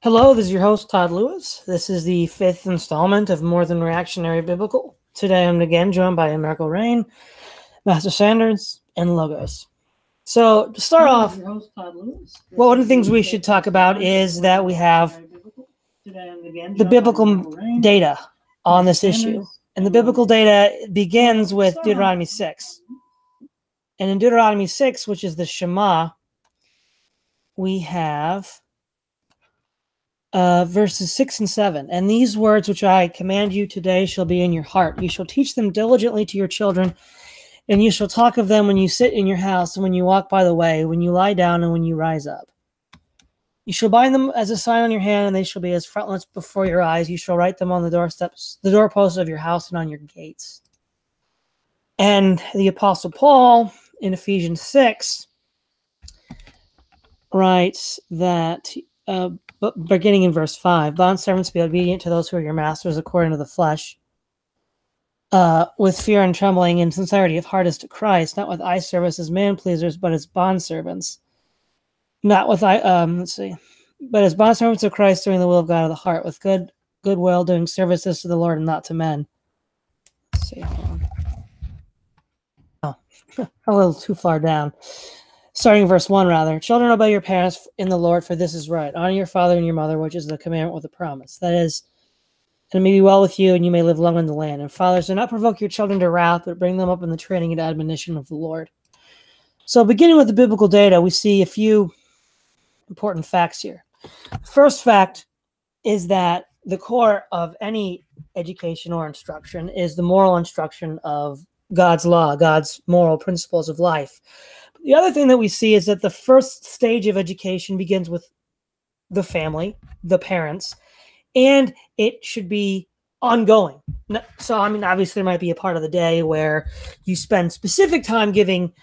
Hello, this is your host, Todd Lewis. This is the 5th installment of More Than Reactionary Biblical. Today I'm again joined by AnarchoReign, Master Sanders, and Logos. So, to start off, one of the things we should talk about is that we have the biblical data on this issue. And the biblical data begins with Deuteronomy 6. And in Deuteronomy 6, which is the Shema, we have verses 6 and 7. And these words which I command you today shall be in your heart. You shall teach them diligently to your children, and you shall talk of them when you sit in your house, and when you walk by the way, when you lie down, and when you rise up. You shall bind them as a sign on your hand, and they shall be as frontlets before your eyes. You shall write them on the doorsteps, the doorposts of your house, and on your gates. And the Apostle Paul in Ephesians 6 writes that, beginning in verse 5, bondservants, be obedient to those who are your masters according to the flesh, with fear and trembling and sincerity of heart as to Christ, not with eye service as man pleasers, but as bondservants. Not with but as bondservants of Christ, doing the will of God of the heart, with goodwill, doing services to the Lord and not to men. Let's see. Oh, a little too far down. Starting in verse 1, rather. Children, obey your parents in the Lord, for this is right. Honor your father and your mother, which is the commandment with a promise. That is, and it may be well with you, and you may live long in the land. And fathers, do not provoke your children to wrath, but bring them up in the training and admonition of the Lord. So beginning with the biblical data, we see a few important facts here. The first fact is that the core of any education or instruction is the moral instruction of God's law, God's moral principles of life. The other thing that we see is that the first stage of education begins with the family, the parents, and it should be ongoing. So, obviously there might be a part of the day where you spend specific time giving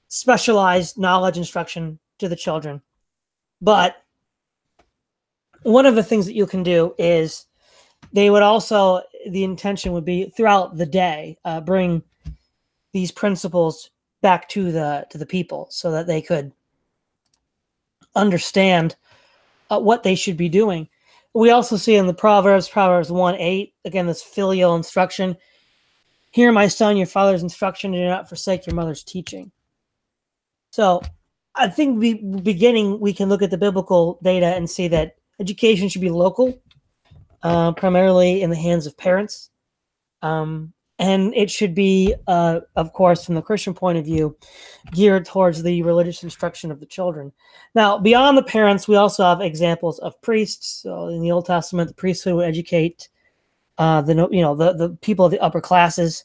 specialized knowledge instruction to the children. But one of the things that you can do is the intention would be throughout the day, bring these principles back to the people so that they could understand what they should be doing. We also see in the Proverbs 1:8, again, this filial instruction. Hear, my son, your father's instruction, and do not forsake your mother's teaching. So I think we can look at the biblical data and see that education should be local, primarily in the hands of parents. And it should be, of course, from the Christian point of view, geared towards the religious instruction of the children. Now, beyond the parents, we also have examples of priests. So in the Old Testament, the priesthood would educate the people of the upper classes,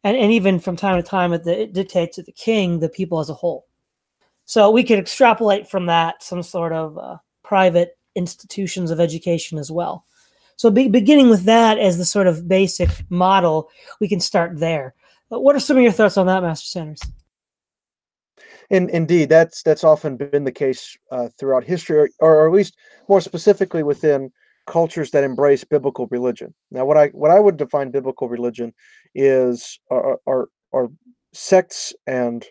and even from time to time, it dictates to the king, the people as a whole. So we could extrapolate from that some sort of private institutions of education as well. So beginning with that as the sort of basic model, we can start there. But what are some of your thoughts on that, Master Sanders? Indeed, that's often been the case throughout history, or at least more specifically within cultures that embrace biblical religion. Now, what I would define biblical religion is are sects and,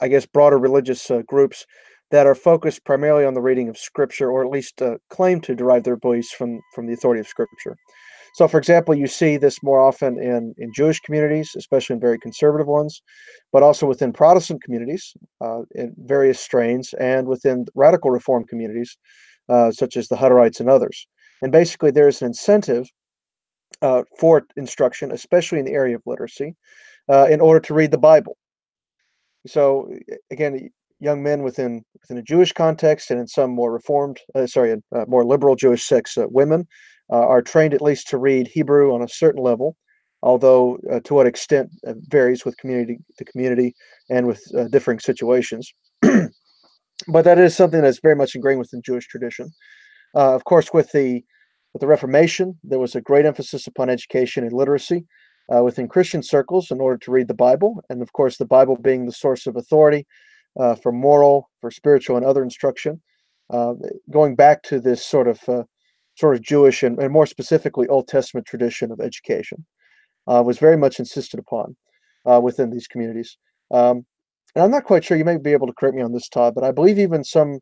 I guess, broader religious groups that are focused primarily on the reading of Scripture, or at least claim to derive their beliefs from the authority of Scripture. So, for example, you see this more often in Jewish communities, especially in very conservative ones, but also within Protestant communities in various strains, and within radical Reform communities, such as the Hutterites and others. And basically, there is an incentive for instruction, especially in the area of literacy, in order to read the Bible. So, again, young men within a Jewish context, and in some more reformed, more liberal Jewish sects, women are trained at least to read Hebrew on a certain level, although to what extent varies with community to community and with differing situations. But that is something that's very much ingrained within Jewish tradition. Of course, with the Reformation, there was a great emphasis upon education and literacy within Christian circles in order to read the Bible, and of course, the Bible being the source of authority for moral, for spiritual, and other instruction. Going back to this sort of Jewish and more specifically Old Testament tradition of education was very much insisted upon within these communities. And I'm not quite sure, you may be able to correct me on this, Todd, but I believe even some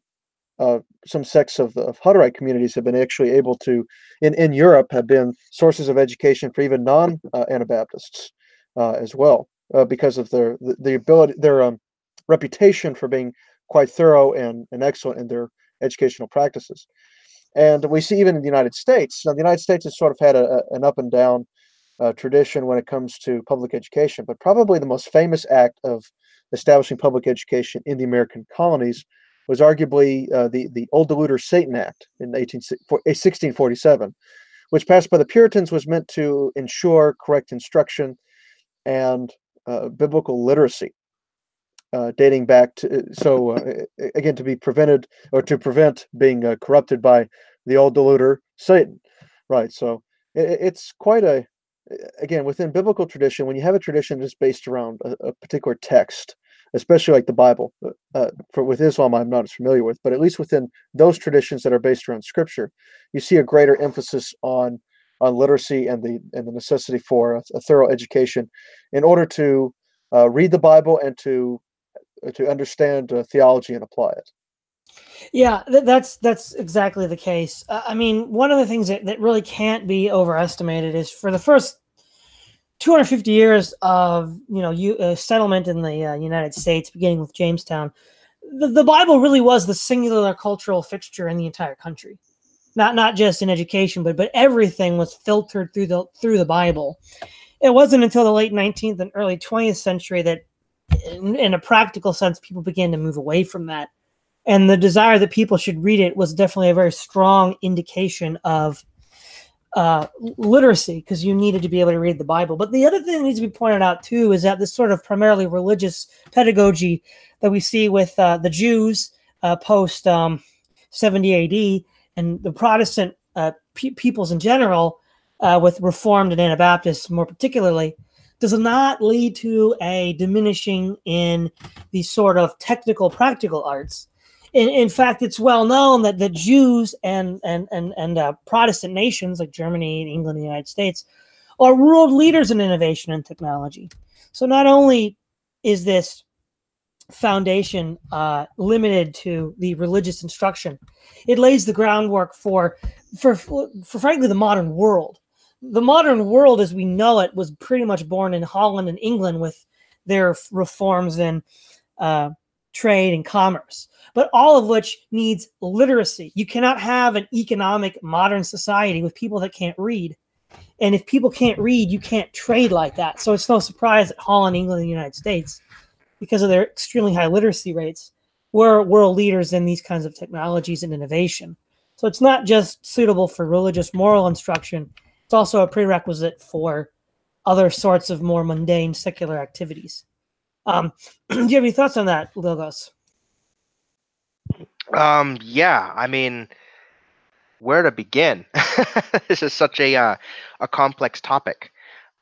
some sects of Hutterite communities have been actually able to, in Europe, have been sources of education for even non-Anabaptists as well, because of the ability, their reputation for being quite thorough and excellent in their educational practices. And we see even in the United States. Now, the United States has sort of had an up and down tradition when it comes to public education, but probably the most famous act of establishing public education in the American colonies was arguably the Old Deluder Satan Act in 1647, which passed by the Puritans, was meant to ensure correct instruction and biblical literacy, dating back to again, to be prevented, or to prevent being corrupted by the Old Deluder Satan, right? So it's quite a, again, within biblical tradition, when you have a tradition that's based around a particular text, especially like the Bible, with Islam, I'm not as familiar with, but at least within those traditions that are based around Scripture, you see a greater emphasis on literacy and the necessity for a thorough education in order to read the Bible and to understand theology and apply it. Yeah, that's exactly the case. I mean, one of the things that really can't be overestimated is for the first 250 years of settlement in the United States, beginning with Jamestown, the Bible really was the singular cultural fixture in the entire country. Not just in education, but everything was filtered through the Bible. It wasn't until the late 19th and early 20th century that, in a practical sense, people began to move away from that. And the desire that people should read it was definitely a very strong indication of literacy, because you needed to be able to read the Bible. But the other thing that needs to be pointed out too is that this sort of primarily religious pedagogy that we see with the Jews post 70 AD and the Protestant peoples in general, with Reformed and Anabaptists more particularly, does not lead to a diminishing in the sort of technical practical arts. In fact, it's well known that the Jews and Protestant nations like Germany, England, and the United States are world leaders in innovation and technology. So not only is this foundation limited to the religious instruction, it lays the groundwork for frankly the modern world. The modern world as we know it was pretty much born in Holland and England with their reforms in trade and commerce, but all of which needs literacy. You cannot have an economic modern society with people that can't read. And if people can't read, you can't trade like that. So it's no surprise that Holland, England, and the United States, because of their extremely high literacy rates, were world leaders in these kinds of technologies and innovation. So it's not just suitable for religious moral instruction, it's also a prerequisite for other sorts of more mundane secular activities. Do you have any thoughts on that, Logos? Yeah, I mean, where to begin? This is such a complex topic.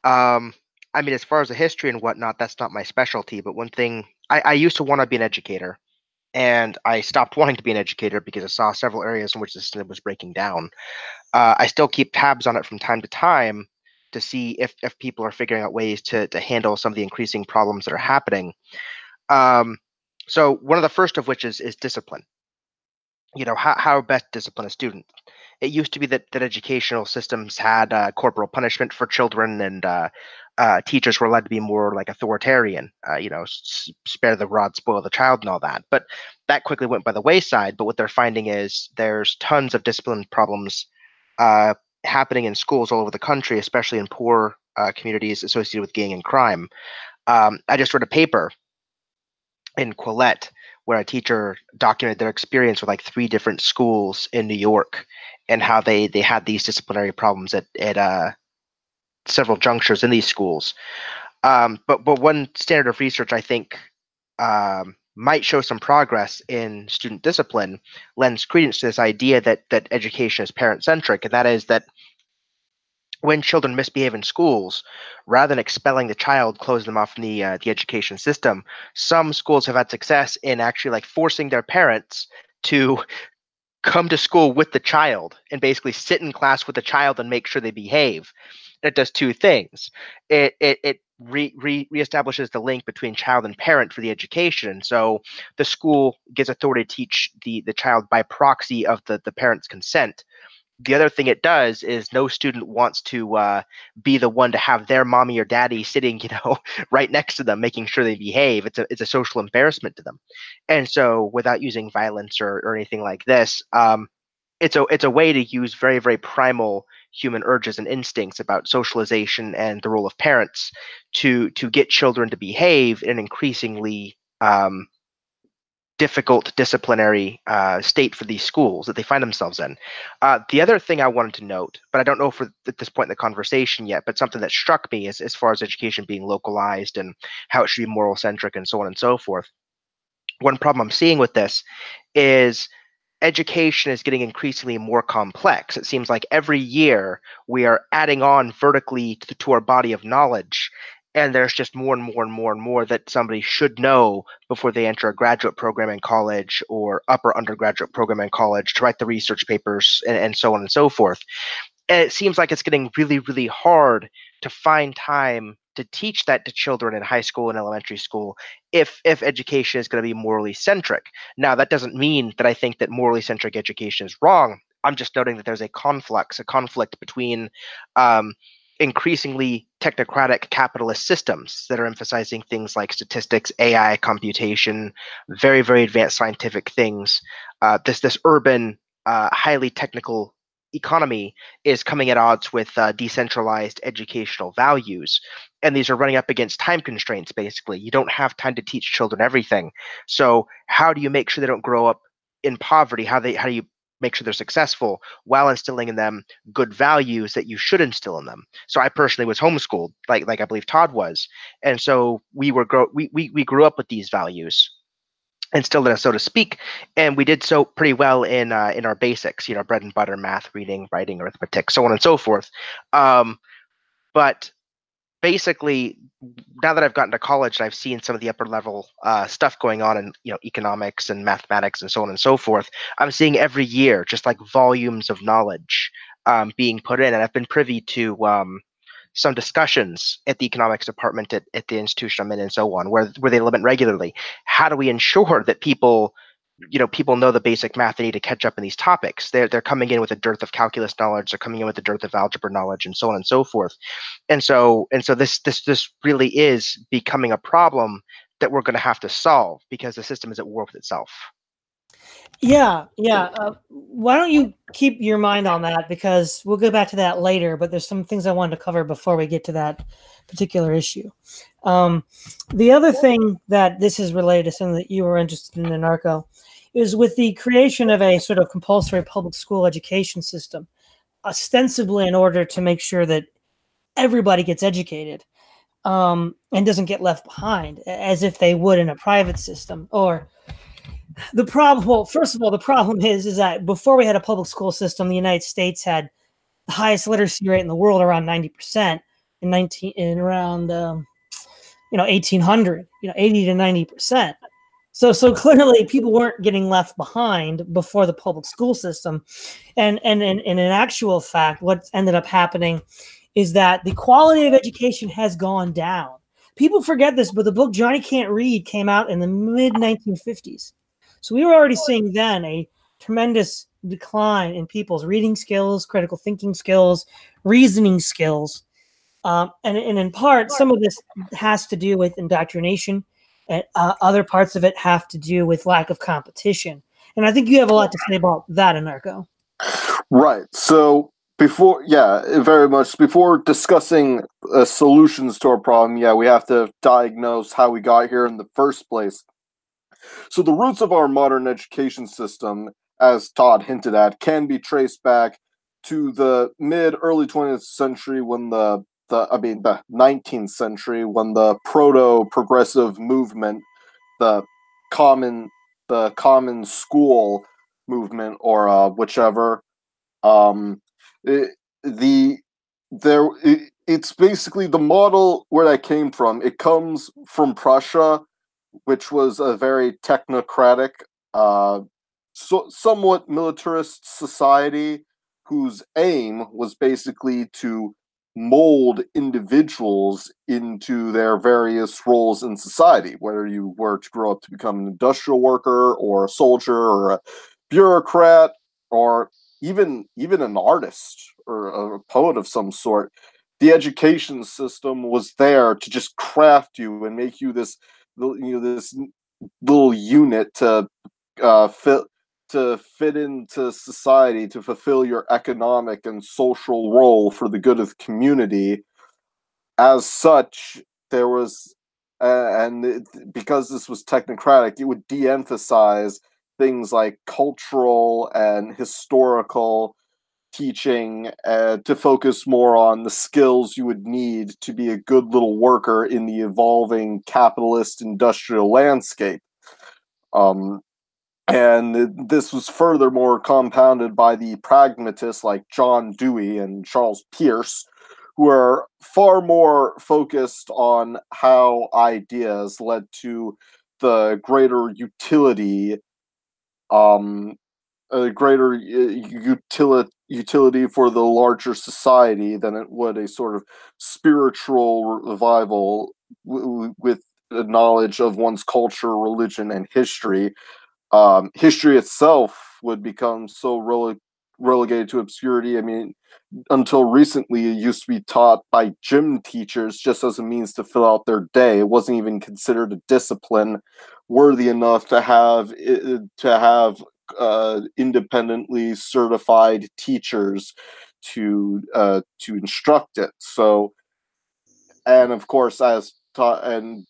I mean, as far as the history and whatnot, that's not my specialty. But one thing, I used to want to be an educator, and I stopped wanting to be an educator because I saw several areas in which the system was breaking down. I still keep tabs on it from time to time to see if people are figuring out ways to handle some of the increasing problems that are happening. So one of the first of which is discipline. You know, how best discipline a student. It used to be that educational systems had corporal punishment for children, and teachers were allowed to be more like authoritarian. Spare the rod, spoil the child, and all that. But that quickly went by the wayside. But what they're finding is there's tons of discipline problems happening in schools all over the country, especially in poor communities associated with gang and crime. I just read a paper in Quillette where a teacher documented their experience with like 3 different schools in New York and how they had these disciplinary problems at several junctures in these schools. But one standard of research I think might show some progress in student discipline lends credence to this idea that education is parent centric, and that is that when children misbehave in schools, rather than expelling the child, closing them off from the education system, some schools have had success in actually like forcing their parents to come to school with the child and basically sit in class with the child and make sure they behave. It does 2 things. It reestablishes the link between child and parent for the education. So the school gives authority to teach the child by proxy of the parent's consent. The other thing it does is no student wants to be the one to have their mommy or daddy sitting, right next to them, making sure they behave. It's a social embarrassment to them. And so, without using violence or anything like this, it's a way to use very, very primal human urges and instincts about socialization and the role of parents to get children to behave in an increasingly difficult disciplinary state for these schools that they find themselves in. The other thing I wanted to note, but I don't know if we're at this point in the conversation yet, but something that struck me is as far as education being localized and how it should be moral centric and so on and so forth. One problem I'm seeing with this is education is getting increasingly more complex. It seems like every year we are adding on vertically to our body of knowledge, and there's just more and more and more and more that somebody should know before they enter a graduate program in college or upper undergraduate program in college to write the research papers and so on and so forth. And it seems like it's getting really, really hard to find time to teach that to children in high school and elementary school if education is going to be morally centric. Now, that doesn't mean that I think that morally centric education is wrong. I'm just noting that there's a conflict between um, increasingly technocratic capitalist systems that are emphasizing things like statistics, AI, computation, very, very advanced scientific things. This urban, highly technical economy is coming at odds with decentralized educational values, and these are running up against time constraints. Basically, you don't have time to teach children everything. So how do you make sure they don't grow up in poverty? How do you make sure they're successful while instilling in them good values that you should instill in them? So I personally was homeschooled, like I believe Todd was, and so we grew up with these values instilled in us, so to speak, and we did so pretty well in our basics, bread and butter, math, reading, writing, arithmetic, so on and so forth. But basically, now that I've gotten to college, I've seen some of the upper level stuff going on in economics and mathematics and so on and so forth. I'm seeing every year just like volumes of knowledge being put in, and I've been privy to some discussions at the economics department at the institution I'm in and so on, where they limit regularly. How do we ensure that people know the basic math they need to catch up in these topics? They're coming in with a dearth of calculus knowledge, they're coming in with a dearth of algebra knowledge, and so on and so forth. And so this really is becoming a problem that we're going to have to solve because the system is at war with itself. Yeah. Why don't you keep your mind on that, because we'll go back to that later, but there's some things I wanted to cover before we get to that particular issue. The other thing that this is related to something that you were interested in, Anarcho, is with the creation of a sort of compulsory public school education system, ostensibly in order to make sure that everybody gets educated and doesn't get left behind as if they would in a private system. Or the problem, well, first of all, the problem is that before we had a public school system, the United States had the highest literacy rate in the world, around 90%, in around 1800, 80 to 90%. So clearly people weren't getting left behind before the public school system. And in actual fact, what ended up happening is that the quality of education has gone down. People forget this, but the book Johnny Can't Read came out in the mid 1950s. So we were already seeing then a tremendous decline in people's reading skills, critical thinking skills, reasoning skills. And in part, some of this has to do with indoctrination, and other parts of it have to do with lack of competition. And I think you have a lot to say about that, Anarcho. Right. So before discussing solutions to our problem, we have to diagnose how we got here in the first place. So the roots of our modern education system, as Todd hinted at, can be traced back to the early 20th century when the 19th century, when the proto-progressive movement, the common school movement, or whichever, it's basically the model where that came from. It comes from Prussia, which was a very technocratic, somewhat militarist society, whose aim was basically to mold individuals into their various roles in society, whether you were to grow up to become an industrial worker or a soldier or a bureaucrat or even an artist or a poet of some sort. The education system was there to just craft you and make you this, this little unit to fit into society, to fulfill your economic and social role for the good of the community. As such, there was, because this was technocratic, it would de-emphasize things like cultural and historical teaching to focus more on the skills you would need to be a good little worker in the evolving capitalist industrial landscape. And this was furthermore compounded by the pragmatists like John Dewey and Charles Peirce, who are far more focused on how ideas led to the greater utility, utility for the larger society than it would a sort of spiritual revival with the knowledge of one's culture, religion, and history. History itself would become so relegated to obscurity. I mean, until recently, it used to be taught by gym teachers just as a means to fill out their day. It wasn't even considered a discipline worthy enough to have independently certified teachers to instruct it. So, and of course, as taught, and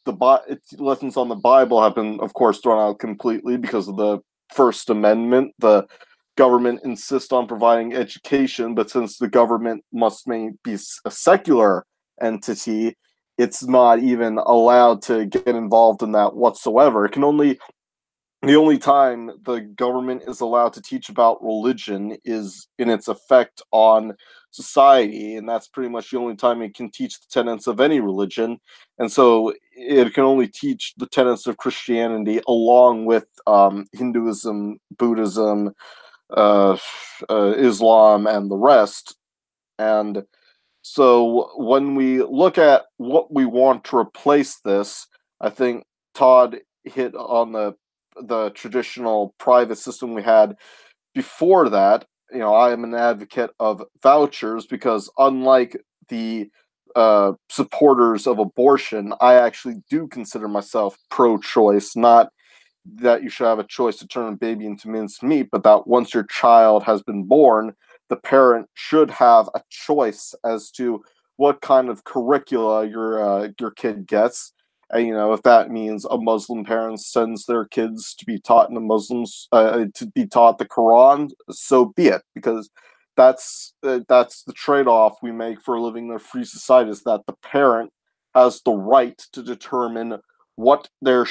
lessons on the Bible have been, of course, thrown out completely because of the First Amendment. The government insists on providing education, but since the government must be a secular entity, it's not even allowed to get involved in that whatsoever. The only time the government is allowed to teach about religion is in its effect on society, and that's pretty much the only time it can teach the tenets of any religion. And so it can only teach the tenets of Christianity along with Hinduism, Buddhism, Islam, and the rest. And so when we look at what we want to replace this, I think Todd hit on the traditional private system we had before that. I am an advocate of vouchers because, unlike the supporters of abortion, I actually do consider myself pro-choice. Not that you should have a choice to turn a baby into minced meat, but that once your child has been born, the parent should have a choice as to what kind of curricula your kid gets. And, if that means a Muslim parent sends their kids to be taught in to be taught the Quran, so be it, because that's the trade-off we make for living in a free society, is that the parent has the right to determine what the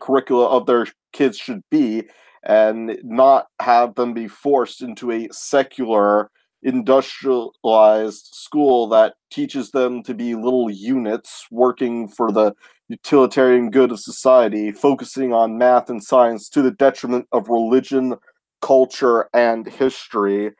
curricula of their kids should be, and not have them be forced into a secular, industrialized school that teaches them to be little units working for the utilitarian good of society, focusing on math and science to the detriment of religion, culture, and history.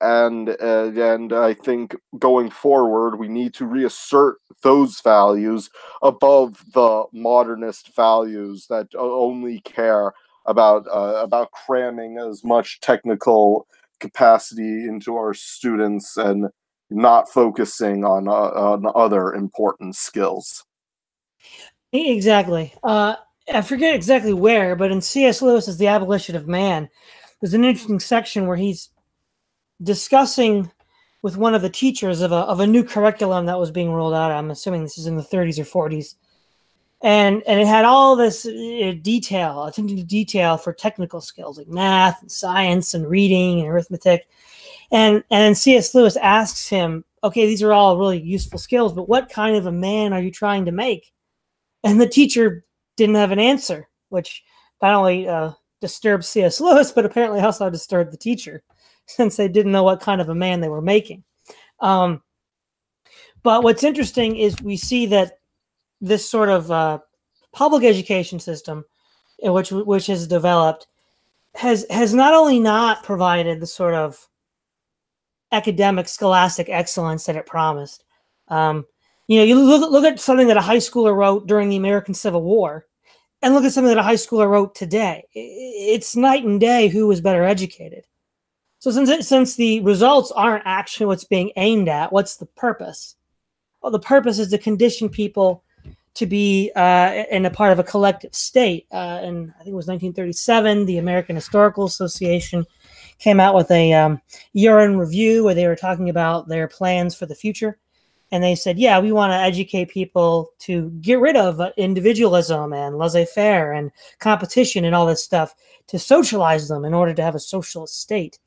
And I think going forward, we need to reassert those values above the modernist values that only care about cramming as much technical capacity into our students and not focusing on other important skills. Exactly. I forget exactly where, but in C.S. Lewis's The Abolition of Man, there's an interesting section where he's discussing with one of the teachers of a new curriculum that was being rolled out. I'm assuming this is in the 30s or 40s. And it had all this attention to detail for technical skills like math and science and reading and arithmetic. And C.S. Lewis asks him, okay, these are all really useful skills, but what kind of a man are you trying to make? And the teacher didn't have an answer, which not only disturbed C.S. Lewis, but apparently also disturbed the teacher, since they didn't know what kind of a man they were making. But what's interesting is we see that this sort of public education system, which has developed, has not only not provided the sort of academic, scholastic excellence that it promised. You look at something that a high schooler wrote during the American Civil War, and look at something that a high schooler wrote today. It's night and day who was better educated. So since the results aren't actually what's being aimed at, what's the purpose? Well, the purpose is to condition people to be in a part of a collective state. And I think it was 1937, the American Historical Association came out with a year in review where they were talking about their plans for the future. And they said, yeah, we want to educate people to get rid of individualism and laissez-faire and competition and all this stuff, to socialize them in order to have a socialist state.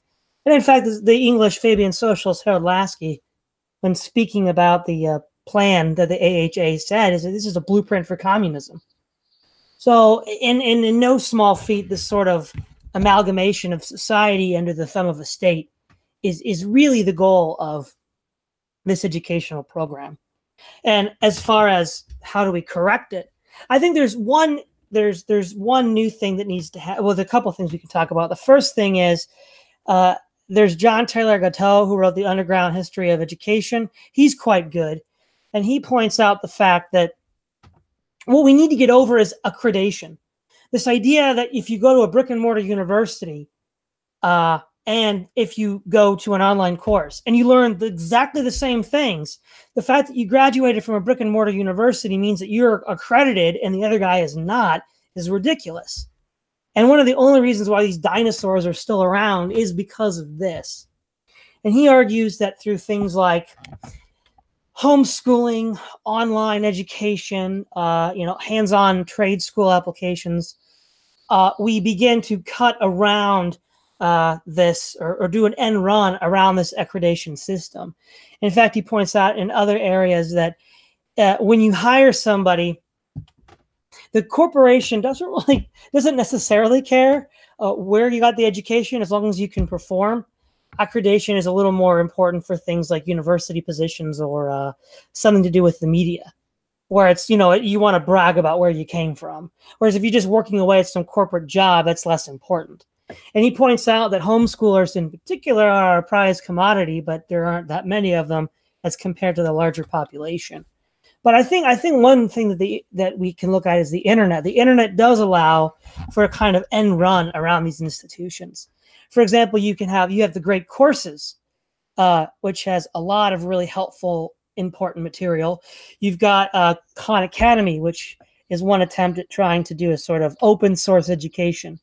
And in fact, the English Fabian socialist Harold Lasky, when speaking about the plan that the AHA said, is that this is a blueprint for communism. So in no small feat, this sort of amalgamation of society under the thumb of a state is really the goal of this educational program. And as far as how do we correct it, I think there's one new thing that needs to happen. Well, there's a couple things we can talk about. The first thing is there's John Taylor Gatto, who wrote The Underground History of Education. He's quite good. And he points out the fact that what we need to get over is accreditation. This idea that if you go to a brick and mortar university, and if you go to an online course and you learn exactly the same things, the fact that you graduated from a brick and mortar university means that you're accredited and the other guy is not, is ridiculous. And one of the only reasons why these dinosaurs are still around is because of this. And he argues that through things like homeschooling, online education, hands-on trade school applications, we begin to cut around this or do an end run around this accreditation system. In fact, he points out in other areas that when you hire somebody, the corporation doesn't necessarily care where you got the education, as long as you can perform. Accreditation is a little more important for things like university positions or something to do with the media, where it's, you want to brag about where you came from. Whereas if you're just working away at some corporate job, that's less important. And he points out that homeschoolers in particular are a prized commodity, but there aren't that many of them as compared to the larger population. But I think one thing that we can look at is the internet. The internet does allow for a kind of end run around these institutions. For example, you have the great courses, which has a lot of really helpful, important material. You've got Khan Academy, which is one attempt at trying to do a sort of open source education.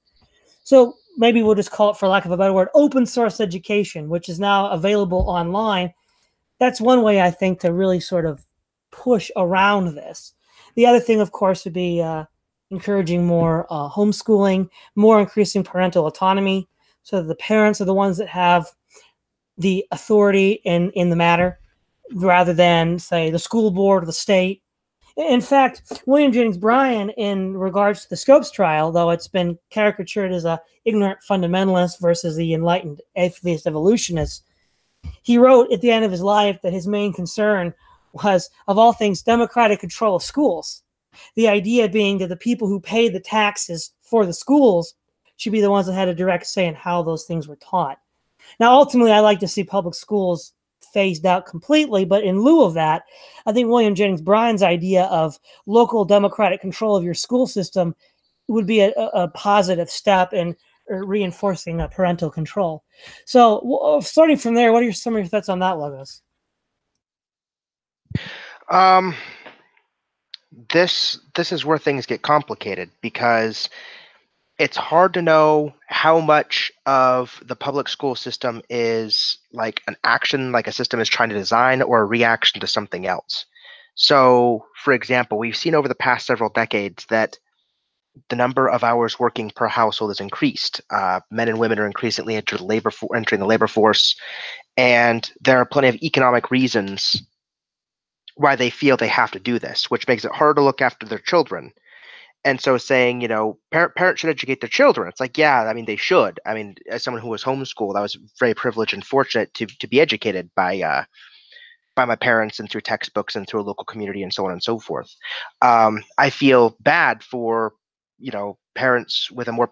So maybe we'll just call it, for lack of a better word, open source education, which is now available online. That's one way, I think, to really sort of push around this. The other thing, of course, would be encouraging more homeschooling, more increasing parental autonomy, so that the parents are the ones that have the authority in the matter, rather than, say, the school board or the state. In fact, William Jennings Bryan, in regards to the Scopes trial, though it's been caricatured as a ignorant fundamentalist versus the enlightened atheist evolutionist, he wrote at the end of his life that his main concern was, of all things, democratic control of schools. The idea being that the people who pay the taxes for the schools should be the ones that had a direct say in how those things were taught. Now, ultimately, I like to see public schools phased out completely, but in lieu of that, I think William Jennings Bryan's idea of local democratic control of your school system would be a positive step in reinforcing parental control. So, starting from there, what are some of your thoughts on that, Logos? This is where things get complicated, because it's hard to know how much of the public school system is like an action, like a system is trying to design, or a reaction to something else. So, for example, we've seen over the past several decades that the number of hours working per household has increased. Men and women are increasingly entering the labor force, and there are plenty of economic reasons why they feel they have to do this, which makes it hard to look after their children. And so saying, parents should educate their children. It's like, yeah, I mean, they should. I mean, as someone who was homeschooled, I was very privileged and fortunate to be educated by my parents and through textbooks and through a local community and so on and so forth. I feel bad for, parents with a more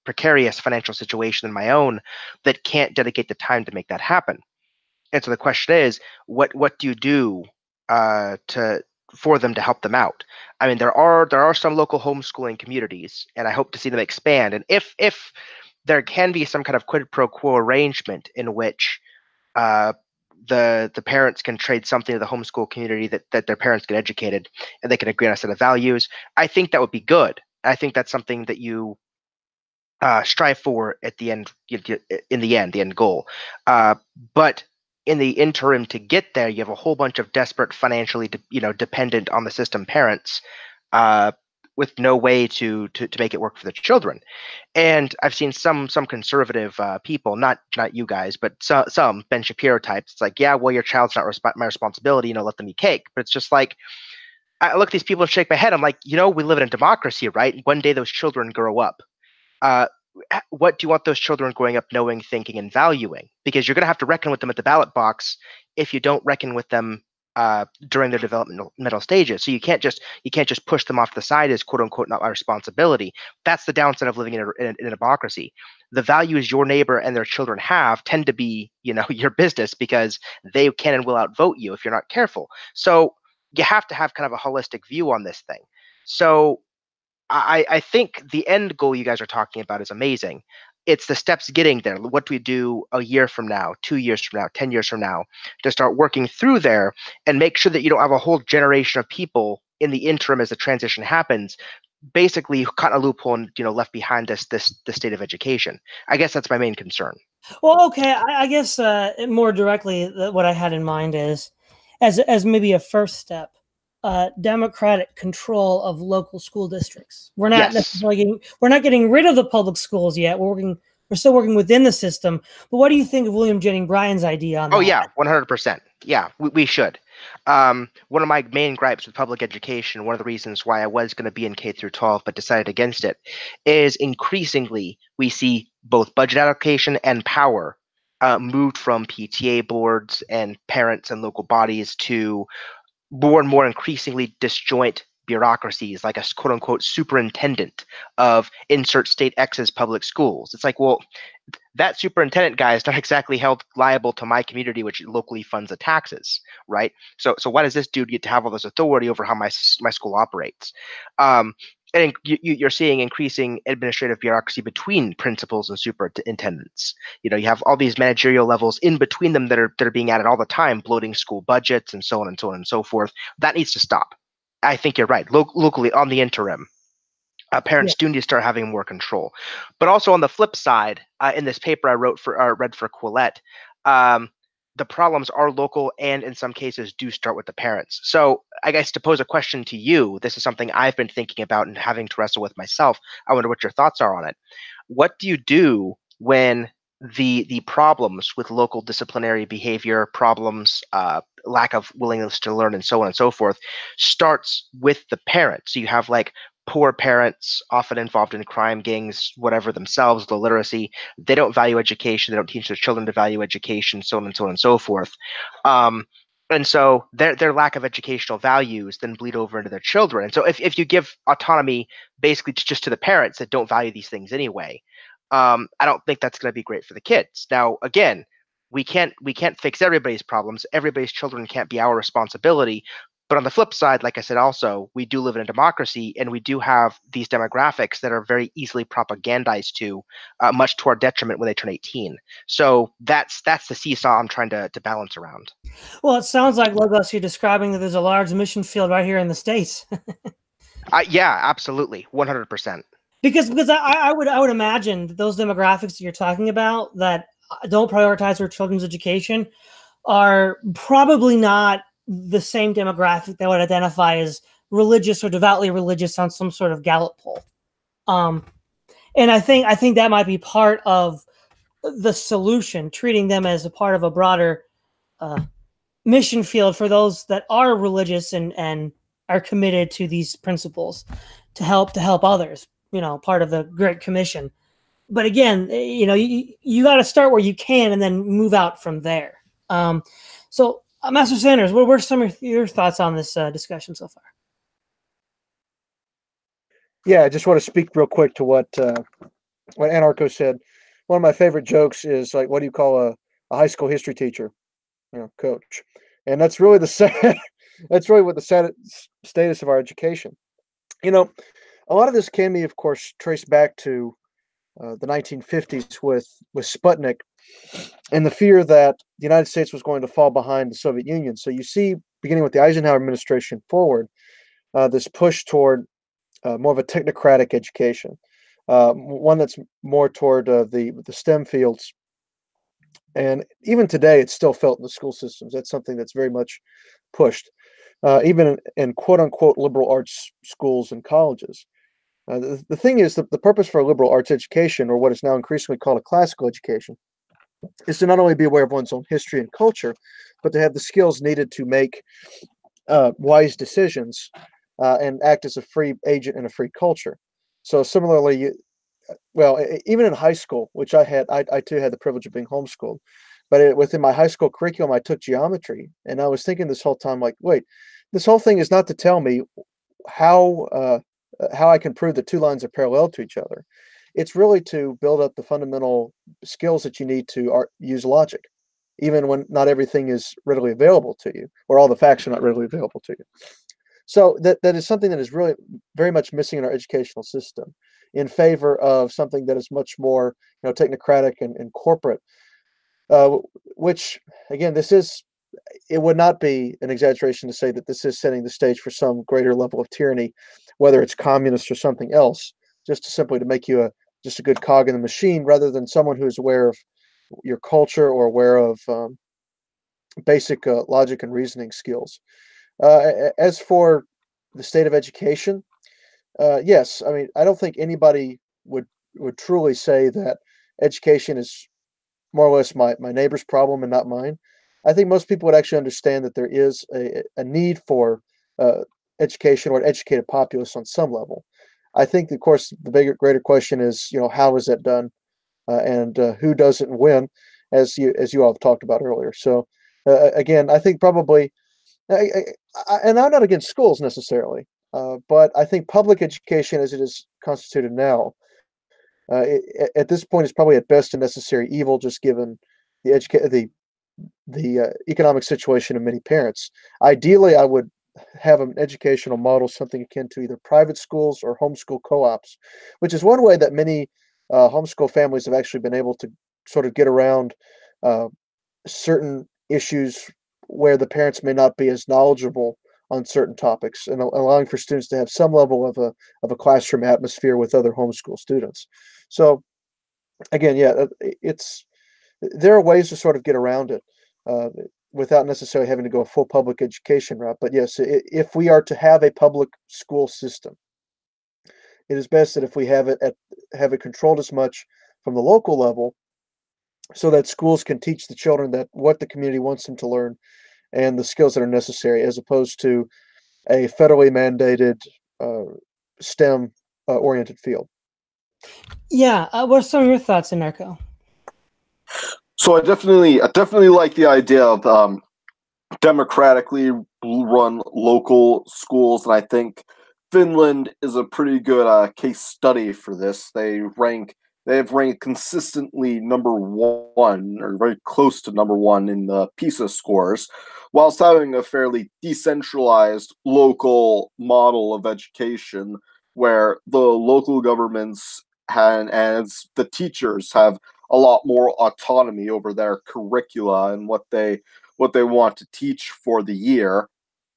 precarious financial situation than my own that can't dedicate the time to make that happen. And so the question is, what do you do to for them to help them out? I mean, there are some local homeschooling communities, and I hope to see them expand. And if there can be some kind of quid pro quo arrangement in which uh, the parents can trade something to the homeschool community that their parents get educated, and they can agree on a set of values, I think that would be good. I think that's something that you strive for at the end, in the end, the end goal. But in the interim to get there, you have a whole bunch of desperate, financially, dependent on the system parents, uh, with no way to make it work for the children. And I've seen some conservative people, not you guys, but some Ben Shapiro types. It's like, yeah, well, your child's not my responsibility. Let them eat cake. But it's just like, I look at these people and shake my head. I'm like, we live in a democracy, right? One day those children grow up. Uh, what do you want those children growing up knowing, thinking, and valuing? Because you're going to have to reckon with them at the ballot box if you don't reckon with them during their developmental stages. So you can't just push them off to the side as quote unquote not my responsibility. That's the downside of living in a democracy. The values your neighbor and their children have tend to be your business, because they can and will outvote you if you're not careful. So you have to have kind of a holistic view on this thing. So I think the end goal you guys are talking about is amazing. It's the steps getting there. What do we do a year from now, 2 years from now, 10 years from now, to start working through there and make sure that you don't have a whole generation of people in the interim as the transition happens, basically cut a loophole and left behind this state of education. I guess that's my main concern. Well, okay, I guess more directly, what I had in mind is, as maybe a first step, democratic control of local school districts. We're not necessarily getting rid of the public schools yet. We're still working within the system. But what do you think of William Jennings Bryan's idea on that? Oh yeah, 100%. Yeah, we should. One of my main gripes with public education, one of the reasons why I was going to be in K through 12 but decided against it, is increasingly we see both budget allocation and power moved from PTA boards and parents and local bodies to more and more increasingly disjoint bureaucracies, like a quote unquote superintendent of insert state X's public schools. It's like, well, that superintendent guy is not exactly held liable to my community, which locally funds the taxes, right? So why does this dude get to have all this authority over how my school operates? And you're seeing increasing administrative bureaucracy between principals and superintendents. You have all these managerial levels in between them that are being added all the time, bloating school budgets and so on and so on and so forth. That needs to stop. I think you're right. Locally, on the interim, parents do need to start having more control. But also on the flip side, in this paper I read for Quillette, the problems are local and in some cases do start with the parents. So I guess to pose a question to you, this is something I've been thinking about and having to wrestle with myself. I wonder what your thoughts are on it. What do you do when the problems with local disciplinary behavior, problems, lack of willingness to learn, and so on and so forth, starts with the parents? So you have like poor parents, often involved in crime gangs, whatever themselves, low literacy. They don't value education. They don't teach their children to value education, so on and so on and so forth. And so their lack of educational values then bleed over into their children. And so if you give autonomy basically just to the parents that don't value these things anyway, I don't think that's going to be great for the kids. Now, again, we can't fix everybody's problems. Everybody's children can't be our responsibility. But on the flip side, like I said, also, we do live in a democracy, and we do have these demographics that are very easily propagandized to, much to our detriment when they turn 18. So that's the seesaw I'm trying to balance around. Well, it sounds like, Logos, you're describing that there's a large mission field right here in the States. Yeah, absolutely, 100%. Because I would imagine that those demographics that you're talking about that don't prioritize their children's education are probably not the same demographic that would identify as religious or devoutly religious on some sort of Gallup poll. And I think that might be part of the solution, treating them as a part of a broader mission field for those that are religious and are committed to these principles to help others, part of the Great Commission. But again, you got to start where you can and then move out from there. So Master Sanders, what were some of your thoughts on this discussion so far? Yeah, I just want to speak real quick to what what Anarcho said. One of my favorite jokes is like, "What do you call a high school history teacher?" You know, coach. And that's really the sad, that's really what the sad status of our education. You know, a lot of this can be, of course, traced back to the 1950s with Sputnik and the fear that the United States was going to fall behind the Soviet Union. So you see, beginning with the Eisenhower administration forward, this push toward more of a technocratic education, one that's more toward the STEM fields. And even today, it's still felt in the school systems. That's something that's very much pushed, even in quote unquote liberal arts schools and colleges. The thing is that the purpose for a liberal arts education, or what is now increasingly called a classical education, is to not only be aware of one's own history and culture, but to have the skills needed to make wise decisions and act as a free agent in a free culture. So similarly, well, even in high school, which I too had the privilege of being homeschooled, but within my high school curriculum, I took geometry, and I was thinking this whole time, like, wait, this whole thing is not to tell me how how I can prove that two lines are parallel to each other. It's really to build up the fundamental skills that you need to use logic, even when not everything is readily available to you, or all the facts are not readily available to you. So that is something that is really very much missing in our educational system, in favor of something that is much more, technocratic and corporate. Uh, which again, it would not be an exaggeration to say that this is setting the stage for some greater level of tyranny, whether it's communist or something else, just simply to make you just a good cog in the machine, rather than someone who is aware of your culture or aware of basic logic and reasoning skills. As for the state of education, yes, I mean, I don't think anybody would truly say that education is more or less my neighbor's problem and not mine. I think most people would actually understand that there is a need for education or an educated populace on some level. I think, of course, the greater question is, how is that done, and who does it and when, as you all have talked about earlier. So, again, I think probably, and I'm not against schools necessarily, but I think public education, as it is constituted now, at this point, is probably at best a necessary evil, just given the economic situation of many parents. Ideally, I would have an educational model, something akin to either private schools or homeschool co-ops, which is one way that many homeschool families have actually been able to sort of get around uh, certain issues where the parents may not be as knowledgeable on certain topics, and allowing for students to have some level of a classroom atmosphere with other homeschool students. So again, yeah, there are ways to sort of get around it uh, without necessarily having to go a full public education route. But yes, if we are to have a public school system, it is best that if we have it controlled as much from the local level, so that schools can teach the children that what the community wants them to learn and the skills that are necessary, as opposed to a federally mandated STEM oriented field. Yeah. What are some of your thoughts, Anarcho? So I definitely like the idea of democratically run local schools, and I think Finland is a pretty good case study for this. They have ranked consistently number one, or very close to number one, in the PISA scores, whilst having a fairly decentralized local model of education where the local governments and the teachers have a lot more autonomy over their curricula and what they want to teach for the year.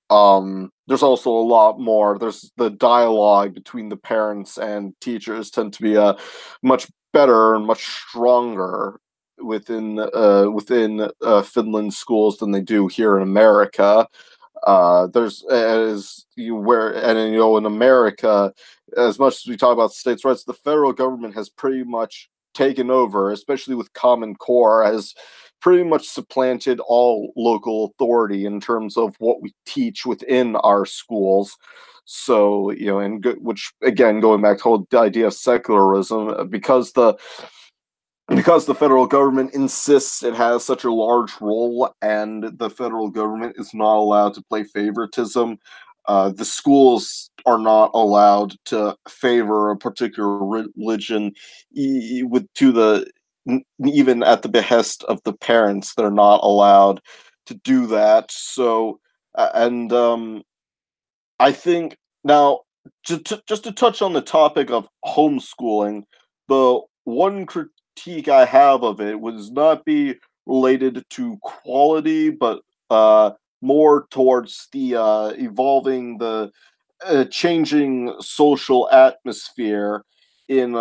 There's also a lot more. There's the dialogue between the parents and teachers tend to be much better and much stronger within Finland schools than they do here in America. There's as you where and in America, as much as we talk about states' rights, the federal government has pretty much taken over, especially with Common Core, has pretty much supplanted all local authority in terms of what we teach within our schools. So, which again, going back to the idea of secularism, because the federal government insists it has such a large role and the federal government is not allowed to play favoritism, the schools are not allowed to favor a particular religion, even at the behest of the parents. They're not allowed to do that. So, and I think now, just to touch on the topic of homeschooling, the one critique I have of it would not be related to quality, but more towards the evolving, the changing social atmosphere in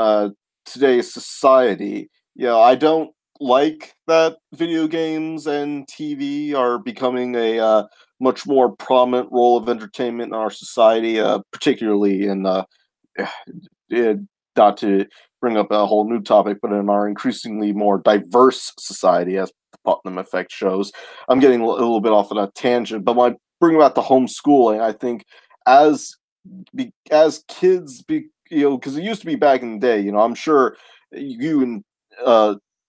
today's society. I don't like that video games and TV are becoming a much more prominent role of entertainment in our society, particularly in not to bring up a whole new topic, but in our increasingly more diverse society, as the Putnam Effect shows. I'm getting a little bit off on a tangent, but when I bring about the homeschooling, I think as kids because it used to be back in the day, I'm sure you and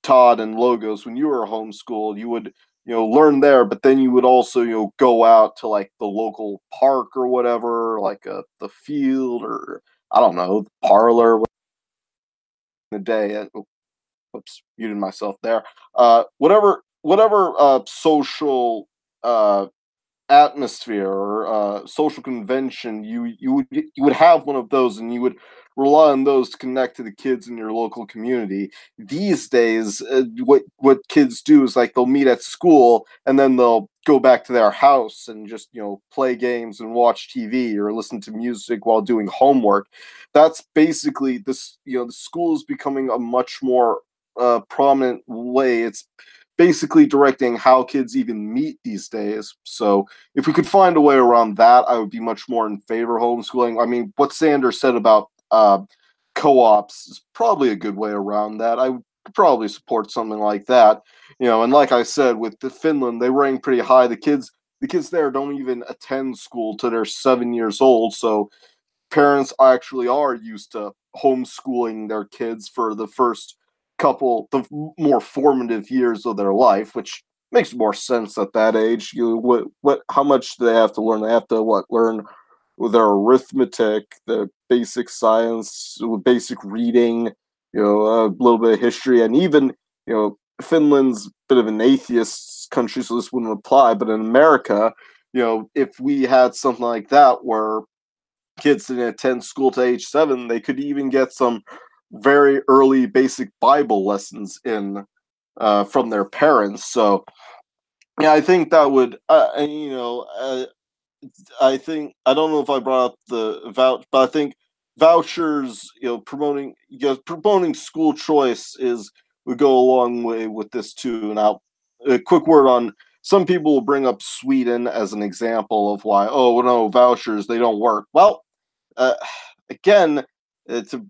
Todd and Logos, when you were homeschooled, you would learn there, but then you would also go out to like the local park or whatever, like the field, or I don't know, the parlor in the day. And whoops, muted myself there. Whatever social atmosphere or social convention, you would have one of those, and you would rely on those to connect to the kids in your local community. These days, what kids do is like they'll meet at school and then they'll go back to their house and just play games and watch TV or listen to music while doing homework. That's basically this. The school is becoming a much more prominent way. It's basically directing how kids even meet these days. So if we could find a way around that, I would be much more in favor of homeschooling. I mean, what Sander said about co-ops is probably a good way around that. I would probably support something like that. And like I said, with the Finland, they rank pretty high. The kids there don't even attend school till they're 7 years old. So parents actually are used to homeschooling their kids for the first the more formative years of their life, which makes more sense at that age. How much do they have to learn? They have to learn their arithmetic, the basic science, basic reading, a little bit of history, and even Finland's a bit of an atheist country, so this wouldn't apply. But in America, if we had something like that where kids didn't attend school to age 7, they could even get some very early basic Bible lessons in from their parents. So yeah, I think that would I think, I don't know if I brought up the vouch, but I think vouchers, promoting school choice would go a long way with this too. Now, a quick word on, some people will bring up Sweden as an example of why, oh no, vouchers, they don't work. Well, again,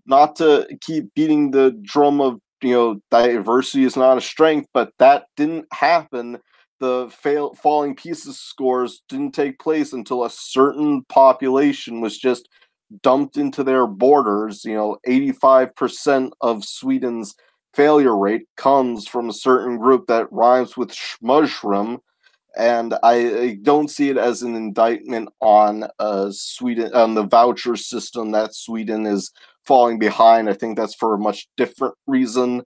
not to keep beating the drum of diversity is not a strength, but that didn't happen. The falling pieces scores didn't take place until a certain population was just dumped into their borders. 85% of Sweden's failure rate comes from a certain group that rhymes with mushroom. And I don't see it as an indictment on Sweden, on the voucher system, that Sweden is falling behind. I think that's for a much different reason.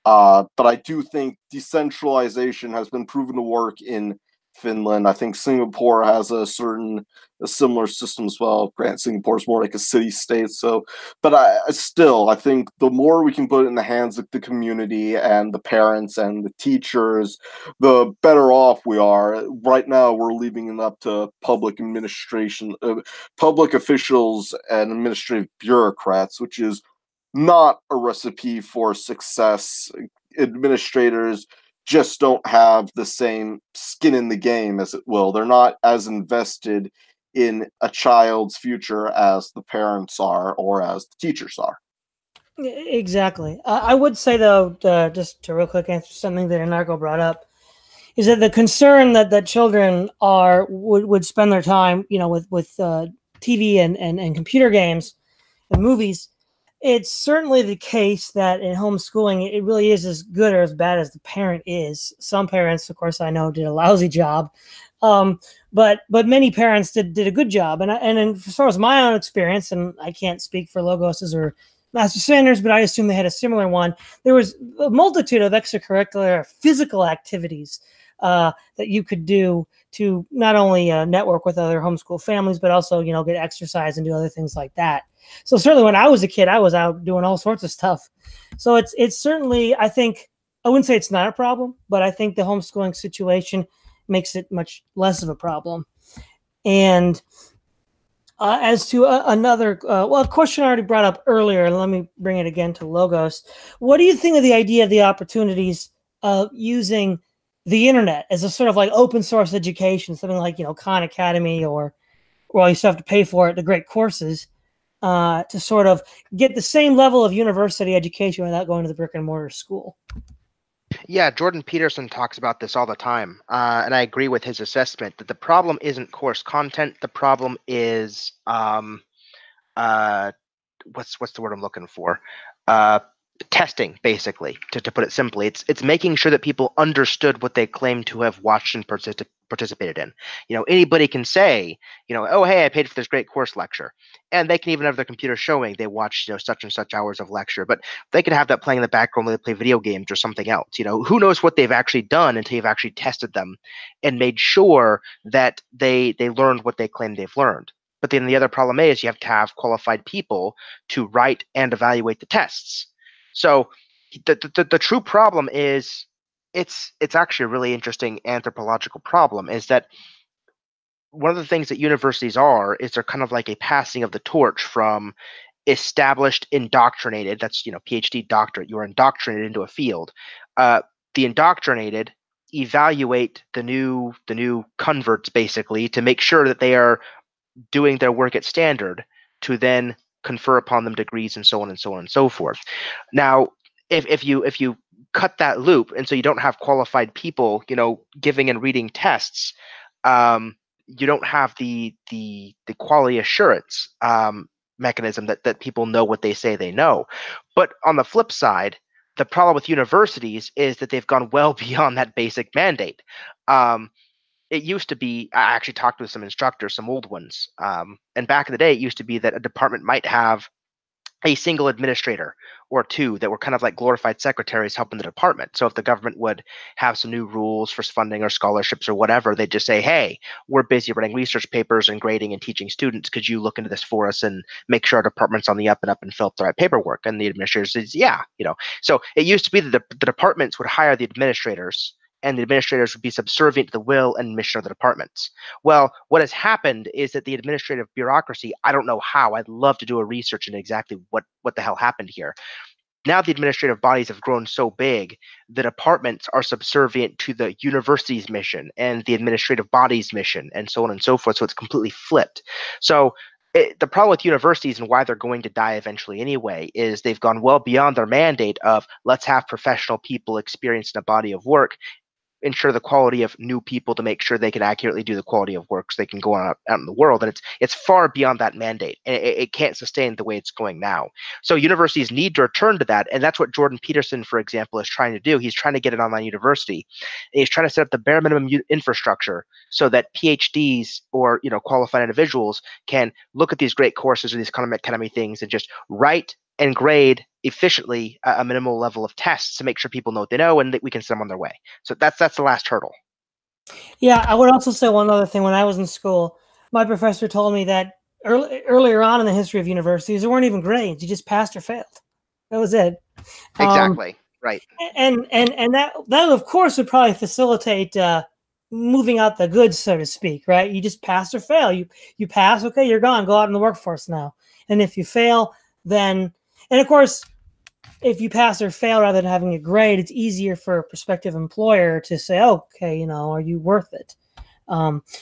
But I do think decentralization has been proven to work in Finland. I think Singapore has a similar system as well. Granted, Singapore is more like a city state. So, but I think the more we can put it in the hands of the community and the parents and the teachers, the better off we are. Right now, we're leaving it up to public administration, public officials and administrative bureaucrats, which is not a recipe for success. Administrators just don't have the same skin in the game, as it will. They're not as invested in a child's future as the parents are or as the teachers are. Exactly. I would say, though, just to real quick answer something that Anarcho brought up, is that the concern that children would spend their time, with TV and computer games and movies. It's certainly the case that in homeschooling, it really is as good or as bad as the parent is. Some parents, of course, I know, did a lousy job. but many parents did a good job. And as far as my own experience, and I can't speak for Logos's or Master Sanders, but I assume they had a similar one. There was a multitude of extracurricular physical activities that you could do to not only network with other homeschool families, but also, get exercise and do other things like that. So certainly when I was a kid, I was out doing all sorts of stuff. So it's certainly, I think, I wouldn't say it's not a problem, but I think the homeschooling situation makes it much less of a problem. And as to another, a question I already brought up earlier, and let me bring it again to Logos. What do you think of the idea of the opportunities of using the internet as a sort of like open source education, something like, Khan Academy or you still have to pay for it, the great courses, to sort of get the same level of university education without going to the brick and mortar school? Yeah, Jordan Peterson talks about this all the time, and I agree with his assessment that the problem isn't course content. The problem is what's the word I'm looking for? Testing, basically, to put it simply. It's making sure that people understood what they claim to have watched and participated in. Anybody can say, oh, hey, I paid for this great course lecture, and they can even have their computer showing they watched, such and such hours of lecture, but they could have that playing in the background when they play video games or something else. Who knows what they've actually done until you've actually tested them and made sure that they learned what they claim they've learned. But then the other problem is you have to have qualified people to write and evaluate the tests. So the true problem is it's actually a really interesting anthropological problem, is that one of the things that universities are is they're kind of like a passing of the torch from established indoctrinated, that's PhD doctorate, you're indoctrinated into a field. The indoctrinated evaluate the new converts, basically, to make sure that they are doing their work at standard, to then confer upon them degrees and so on and so on and so forth. Now, if you cut that loop, and so you don't have qualified people, giving and reading tests, you don't have the quality assurance mechanism that people know what they say they know. But on the flip side, the problem with universities is that they've gone well beyond that basic mandate. It used to be, I actually talked with some instructors, some old ones, and back in the day, it used to be that a department might have a single administrator or two that were kind of like glorified secretaries helping the department. So if the government would have some new rules for funding or scholarships or whatever, they'd just say, hey, we're busy writing research papers and grading and teaching students. Could you look into this for us and make sure our department's on the up and up and fill up the right paperwork? And the administrator says, yeah. So it used to be that the departments would hire the administrators, and the administrators would be subservient to the will and mission of the departments. Well, what has happened is that the administrative bureaucracy, I don't know how, I'd love to do a research into exactly what the hell happened here. Now the administrative bodies have grown so big, the departments are subservient to the university's mission and the administrative body's mission, and so on and so forth. So it's completely flipped. So the problem with universities, and why they're going to die eventually anyway, is they've gone well beyond their mandate of let's have professional people experienced in a body of work, ensure the quality of new people to make sure they can accurately do the quality of work so they can go out in the world. And it's far beyond that mandate. And it can't sustain the way it's going now. So universities need to return to that. And that's what Jordan Peterson, for example, is trying to do. He's trying to get an online university. And he's trying to set up the bare minimum infrastructure so that PhDs or qualified individuals can look at these great courses or these Khan Academy things and just write and grade efficiently a minimal level of tests to make sure people know what they know and that we can send them on their way. So that's the last hurdle. Yeah, I would also say one other thing. When I was in school, my professor told me that earlier on in the history of universities, there weren't even grades. You just passed or failed. That was it. Exactly. Right. And that of course would probably facilitate moving out the goods, so to speak, right? You just pass or fail. You pass, okay, you're gone. Go out in the workforce now. And if you fail, then, and of course, if you pass or fail rather than having a grade, it's easier for a prospective employer to say, okay, are you worth it?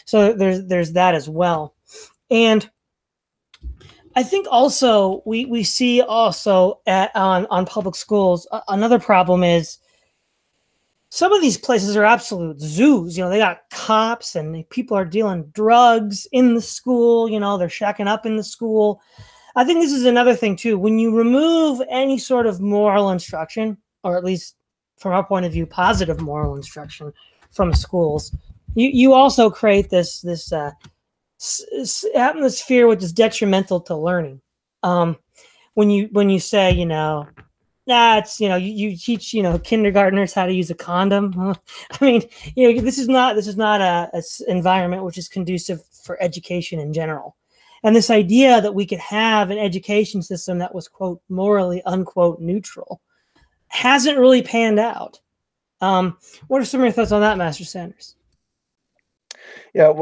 So there's that as well. And I think also we see also on public schools, another problem is some of these places are absolute zoos. They got cops and people are dealing drugs in the school. They're shacking up in the school. I think this is another thing too. When you remove any sort of moral instruction, or at least from our point of view, positive moral instruction from schools, You also create this atmosphere which is detrimental to learning. When you say, it's, you teach, kindergartners how to use a condom. I mean, this is not a environment which is conducive for education in general. And this idea that we could have an education system that was, quote, morally, unquote, neutral hasn't really panned out. What are some of your thoughts on that, Master Sanders? Yeah,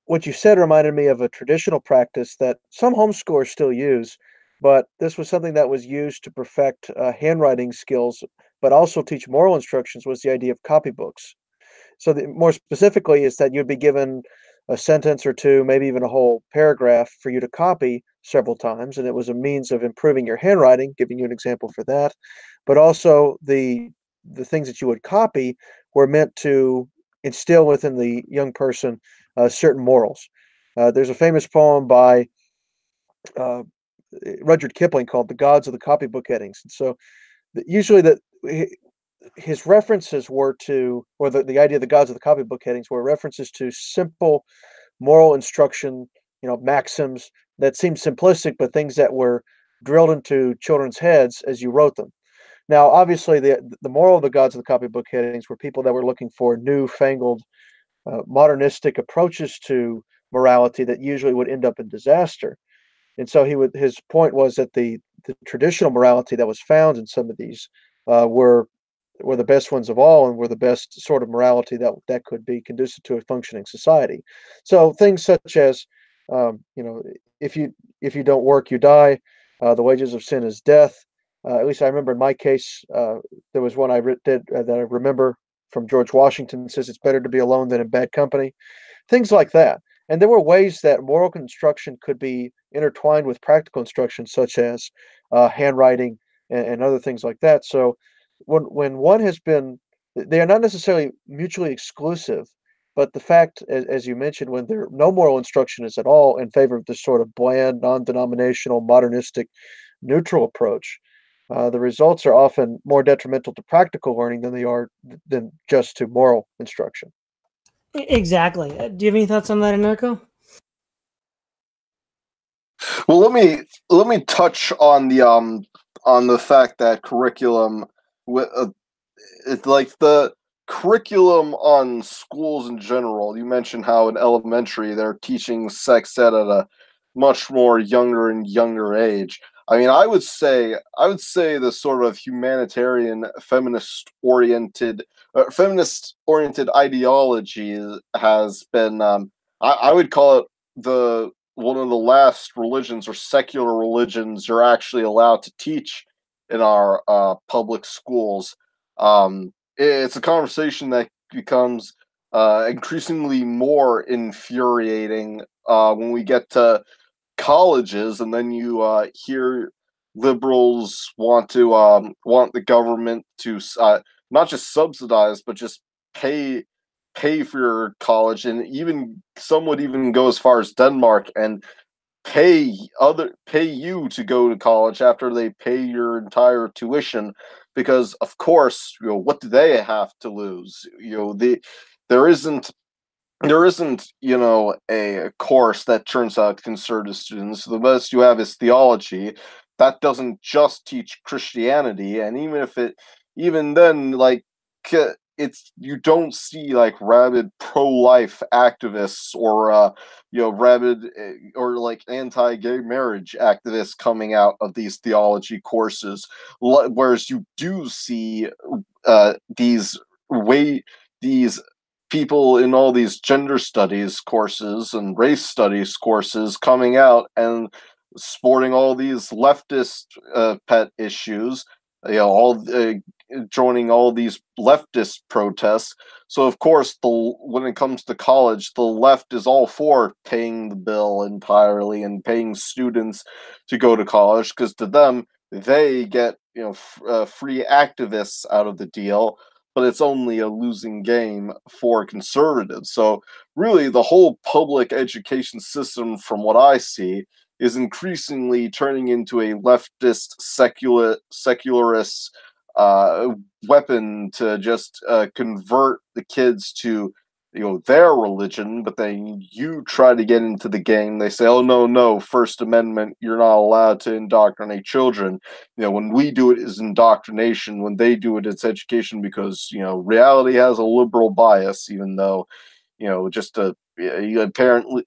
what you said reminded me of a traditional practice that some homeschoolers still use, but this was something that was used to perfect handwriting skills, but also teach moral instructions, was the idea of copybooks. So more specifically is that you'd be given a sentence or two, maybe even a whole paragraph for you to copy several times, and it was a means of improving your handwriting, giving you an example for that. But also the things that you would copy were meant to instill within the young person certain morals. There's a famous poem by uh, Rudyard Kipling called "The Gods of the Copybook Headings," and so usually that his references were to, or the idea of the gods of the copybook headings were references to simple moral instruction, maxims that seemed simplistic, but things that were drilled into children's heads as you wrote them. Now, obviously, the moral of the gods of the copybook headings were people that were looking for newfangled, modernistic approaches to morality that usually would end up in disaster. And so his point was that the traditional morality that was found in some of these were the best ones of all, and were the best sort of morality that could be conducive to a functioning society. So things such as, if you don't work, you die. The wages of sin is death. At least I remember in my case, there was one I did that I remember from George Washington, says it's better to be alone than in bad company. Things like that. And there were ways that moral instruction could be intertwined with practical instruction, such as handwriting and other things like that. So when one has been, they are not necessarily mutually exclusive, but the fact, as you mentioned, when there no moral instruction is at all in favor of this sort of bland, non-denominational, modernistic, neutral approach, the results are often more detrimental to practical learning than just to moral instruction. Exactly. Do you have any thoughts on that, Anarcho? Well, let me touch on the fact that curriculum, it's like the curriculum on schools in general. You mentioned how in elementary they're teaching sex ed at a much more younger and younger age. I mean, I would say the sort of humanitarian, feminist oriented ideology has been. I would call it the one of the last religions or secular religions you're actually allowed to teach in our public schools. It's a conversation that becomes increasingly more infuriating when we get to colleges, and then you hear liberals want the government to not just subsidize, but just pay for your college, and even some would even go as far as Denmark and pay you to go to college after they pay your entire tuition, because of course, what do they have to lose? There isn't a course that turns out conservative students. The best you have is theology. That doesn't just teach Christianity, and even then, like, it's, you don't see like rabid pro-life activists or rabid or like anti-gay marriage activists coming out of these theology courses, whereas you do see these people in all these gender studies courses and race studies courses coming out and sporting all these leftist pet issues, all joining all these leftist protests. So of course, when it comes to college, the left is all for paying the bill entirely and paying students to go to college, because to them, they get free activists out of the deal, but it's only a losing game for conservatives. So really, the whole public education system, from what I see, is increasingly turning into a leftist, secularist weapon to just convert the kids to their religion, but then you try to get into the game. They say, oh no, First Amendment, you're not allowed to indoctrinate children. When we do it is indoctrination, when they do it it's education, because reality has a liberal bias, even though just apparently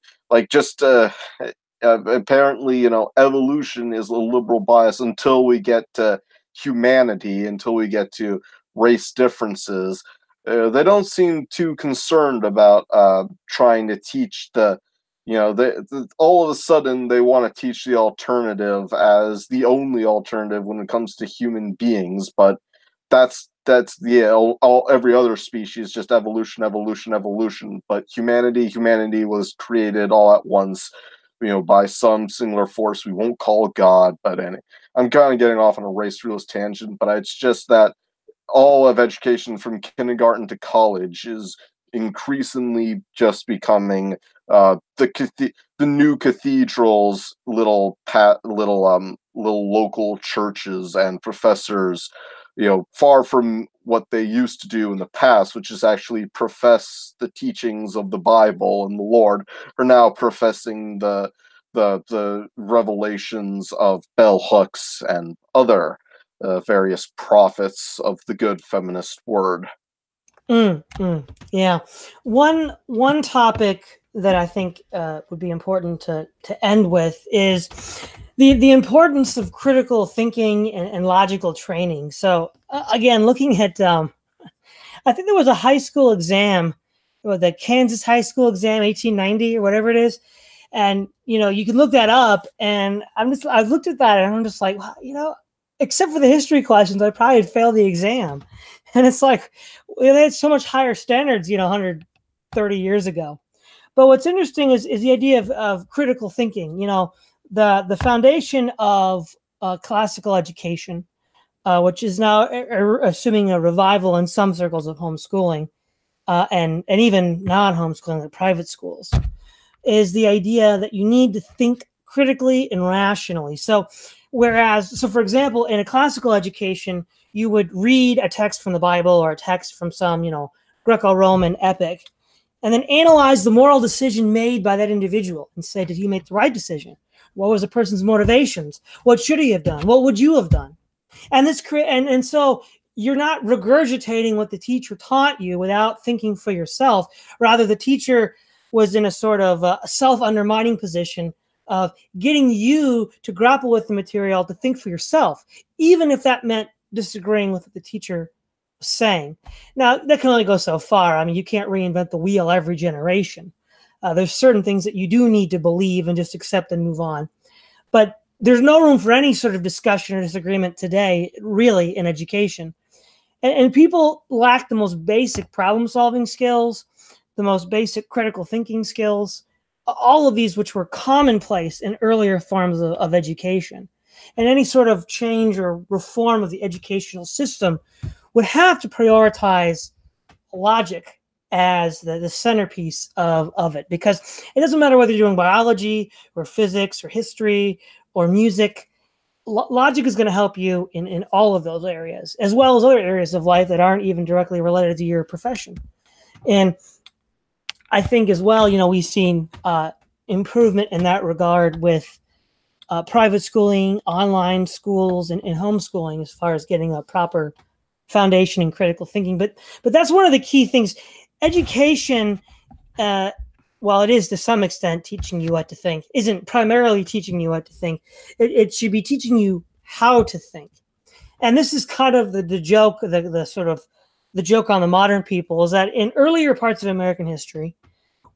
apparently evolution is a liberal bias until we get to humanity, until we get to race differences. They don't seem too concerned about trying to teach all of a sudden they want to teach the alternative as the only alternative when it comes to human beings. But that's every other species, just evolution. But humanity was created all at once, by some singular force we won't call God. But I'm kind of getting off on a race realist tangent, but it's just that all of education from kindergarten to college is increasingly just becoming the new cathedrals, little local churches and professors, far from what they used to do in the past, which is actually profess the teachings of the Bible and the Lord, are now professing the revelations of bell hooks and other various prophets of the good feminist word. Yeah. One topic that I think would be important to end with is the importance of critical thinking and logical training. So again, looking at, I think there was a high school exam, the Kansas high school exam, 1890 or whatever it is. And, you can look that up, and I've looked at that and I'm just like, well, except for the history questions, I probably had failed the exam. And it's like, they had so much higher standards, 130 years ago. But what's interesting is the idea of critical thinking. The foundation of classical education, which is now assuming a revival in some circles of homeschooling, and even non-homeschooling, like private schools, is the idea that you need to think critically and rationally. So for example, in a classical education, you would read a text from the Bible or a text from some, Greco-Roman epic, and then analyze the moral decision made by that individual and say, did he make the right decision? What was the person's motivations? What should he have done? What would you have done? And so you're not regurgitating what the teacher taught you without thinking for yourself. Rather, the teacher was in a sort of self-undermining position of getting you to grapple with the material, to think for yourself, even if that meant disagreeing with what the teacher was saying. Now, that can only go so far. I mean, you can't reinvent the wheel every generation. There's certain things that you do need to believe and just accept and move on. But there's no room for any sort of discussion or disagreement today, really, in education. And people lack the most basic problem-solving skills, the most basic critical thinking skills, all of these which were commonplace in earlier forms of education. And any sort of change or reform of the educational system would have to prioritize logic as the centerpiece of it, because it doesn't matter whether you're doing biology or physics or history or music. Logic is going to help you in all of those areas, as well as other areas of life that aren't even directly related to your profession. And I think as well, we've seen improvement in that regard with private schooling, online schools, and homeschooling, as far as getting a proper foundation in critical thinking. But that's one of the key things. Education, while it is to some extent teaching you what to think, isn't primarily teaching you what to think. It should be teaching you how to think. And this is kind of the joke, the sort of the joke on the modern people, is that in earlier parts of American history,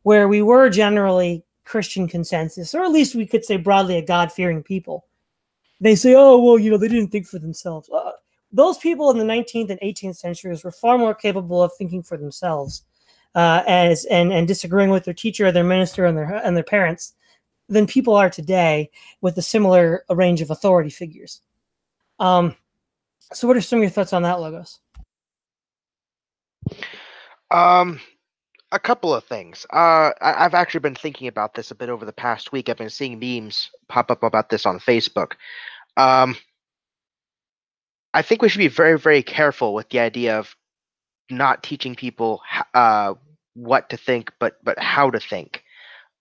where we were generally Christian consensus, or at least we could say broadly a God-fearing people, they say, oh, well, they didn't think for themselves. Those people in the 19th and 18th centuries were far more capable of thinking for themselves and disagreeing with their teacher or their minister and their parents than people are today with a similar range of authority figures. So what are some of your thoughts on that, Logos? A couple of things. I've actually been thinking about this a bit over the past week. I've been seeing memes pop up about this on Facebook. I think we should be very, very careful with the idea of not teaching people what to think, but how to think.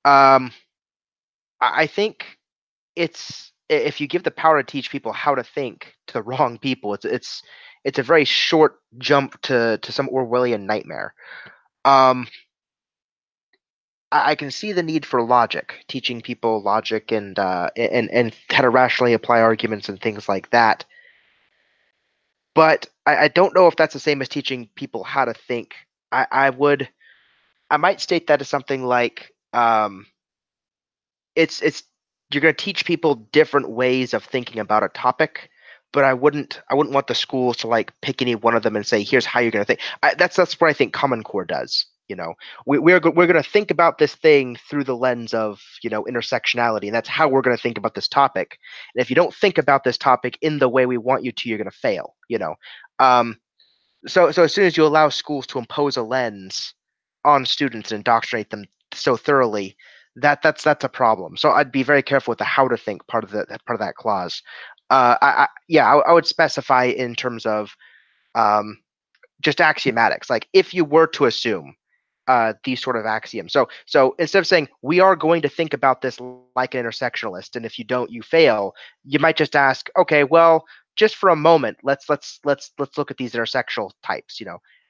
Um, I think if you give the power to teach people how to think to the wrong people, it's a very short jump to some Orwellian nightmare. Um, I can see the need for logic, teaching people logic and how to rationally apply arguments and things like that. But I don't know if that's the same as teaching people how to think. I might state that as something like it's you're going to teach people different ways of thinking about a topic, but I wouldn't want the schools to like pick any one of them and say here's how you're going to think. That's what I think Common Core does. We're going to think about this thing through the lens of intersectionality, and that's how we're going to think about this topic. And if you don't think about this topic in the way we want you to, you're going to fail. Um, so as soon as you allow schools to impose a lens on students and indoctrinate them so thoroughly, that's a problem. So I'd be very careful with the how to think part of that clause. I would specify in terms of um, just axiomatics. Like if you were to assume these sort of axioms. So instead of saying we are going to think about this like an intersectionalist, and if you don't, you fail, you might just ask, okay, well, just for a moment, let's look at these intersectional types.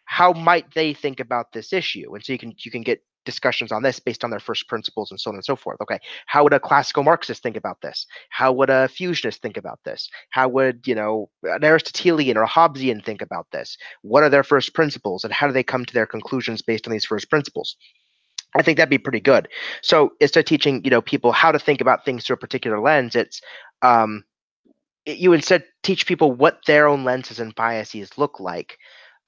How might they think about this issue? And so you can get discussions on this based on their first principles and so on and so forth. Okay, how would a classical Marxist think about this? How would a fusionist think about this? How would an Aristotelian or a Hobbesian think about this? What are their first principles, and how do they come to their conclusions based on these first principles? I think that'd be pretty good. So instead of teaching people how to think about things through a particular lens, um, you instead teach people what their own lenses and biases look like.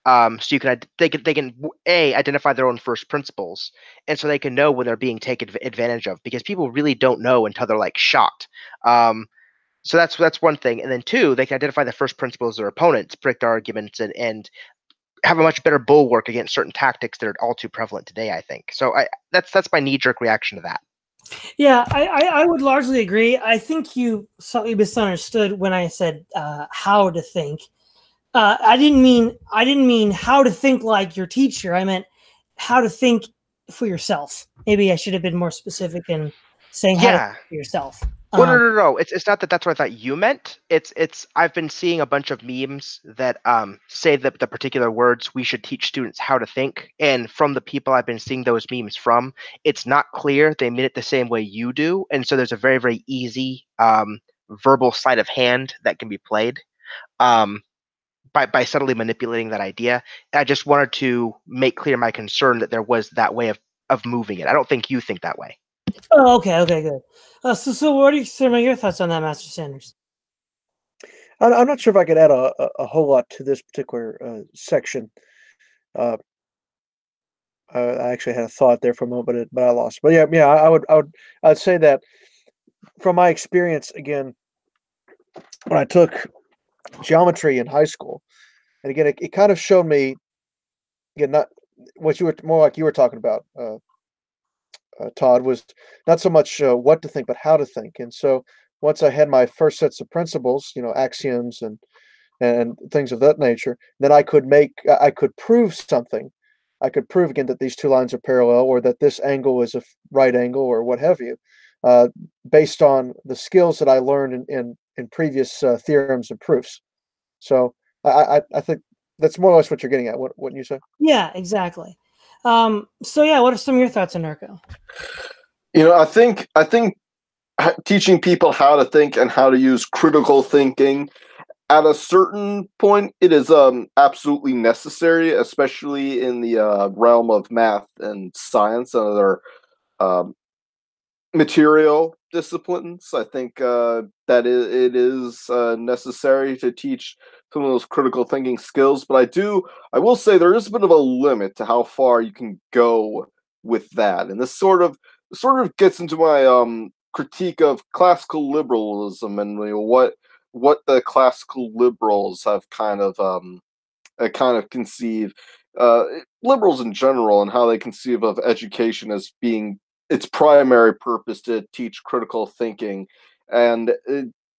So they can identify their own first principles, and so they can know when they're being taken advantage of, because people really don't know until they're like shocked. So that's one thing, and then two, they can identify the first principles of their opponents, predict arguments, and have a much better bulwark against certain tactics that are all too prevalent today, I think. So that's my knee-jerk reaction to that. Yeah, I would largely agree. I think you slightly misunderstood when I said how to think. I didn't mean how to think like your teacher. I meant how to think for yourself. Maybe I should have been more specific in saying how to think for yourself. Well, no. It's not that. That's what I thought you meant. It's I've been seeing a bunch of memes that say that the particular words we should teach students how to think, and from the people I've been seeing those memes from, it's not clear they mean it the same way you do, and so there's a very, very easy verbal sleight of hand that can be played by subtly manipulating that idea. I just wanted to make clear my concern that there was that way of moving it. I don't think you think that way. Oh, okay, good. So what are some of your thoughts on that, Master Sanders? I'm not sure if I could add a whole lot to this particular section. I actually had a thought there for a moment, but I lost. But yeah, I'd say that from my experience, again, when I took geometry in high school, and again, it kind of showed me, again, not what you were more like you were talking about, Todd, was not so much what to think, but how to think. And so once I had my first sets of principles, axioms and things of that nature, then I could prove something. I could prove again that these two lines are parallel, or that this angle is a right angle, or what have you, based on the skills that I learned in previous theorems and proofs. So I think that's more or less what you're getting at. What you say? Yeah, exactly. So yeah, what are some of your thoughts, Anarcho? I think teaching people how to think and how to use critical thinking at a certain point, it is absolutely necessary, especially in the realm of math and science and other material disciplines. I think that it is necessary to teach some of those critical thinking skills. But I will say there is a bit of a limit to how far you can go with that, and this sort of gets into my critique of classical liberalism and what the classical liberals have kind of conceive, liberals in general, and how they conceive of education as being its primary purpose to teach critical thinking. And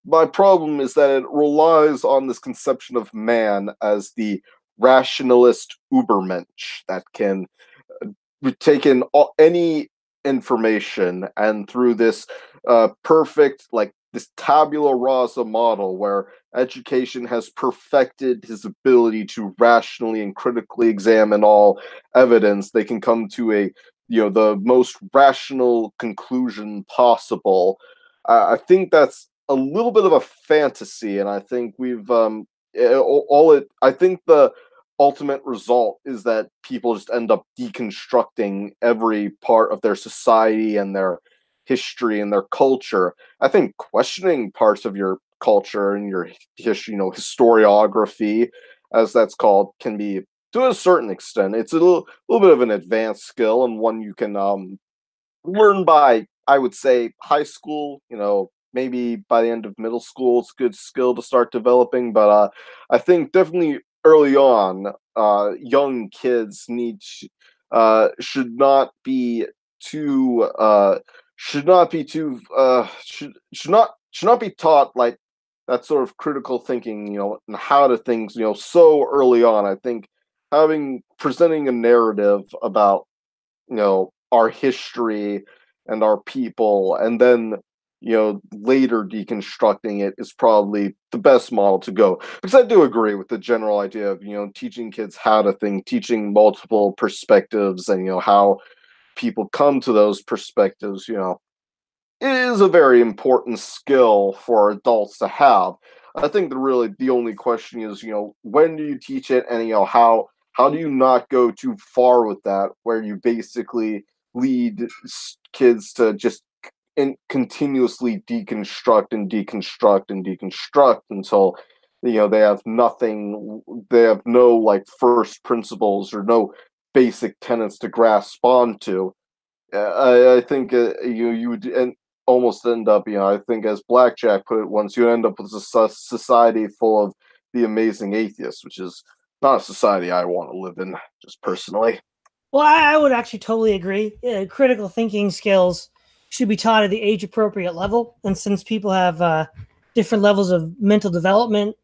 my problem is that it relies on this conception of man as the rationalist Ubermensch that can take in any information, and through this perfect, like this tabula rasa model where education has perfected his ability to rationally and critically examine all evidence, they can come to a the most rational conclusion possible. I think that's a little bit of a fantasy, and I think we've I think the ultimate result is that people just end up deconstructing every part of their society and their history and their culture. I think questioning parts of your culture and your history, historiography, as that's called, can be, to a certain extent, it's a little bit of an advanced skill, and one you can learn by, I would say, high school. Maybe by the end of middle school, it's a good skill to start developing. But I think definitely early on, young kids should not be too should not be taught like that sort of critical thinking, and how to things, so early on. I think presenting a narrative about our history and our people, and then later deconstructing it is probably the best model to go. Because I do agree with the general idea of teaching kids how to think, teaching multiple perspectives, and how people come to those perspectives. It is a very important skill for adults to have. I think the only question is, when do you teach it, and how do you not go too far with that, where you basically lead kids to just continuously deconstruct and deconstruct and deconstruct until they have nothing, they have no like first principles or no basic tenets to grasp onto. I think you would almost end up, I think, as Blackjack put it once, you end up with a society full of the amazing atheists, which is not a society I want to live in, just personally. Well, I would actually totally agree. Critical thinking skills should be taught at the age-appropriate level, and since people have different levels of mental development,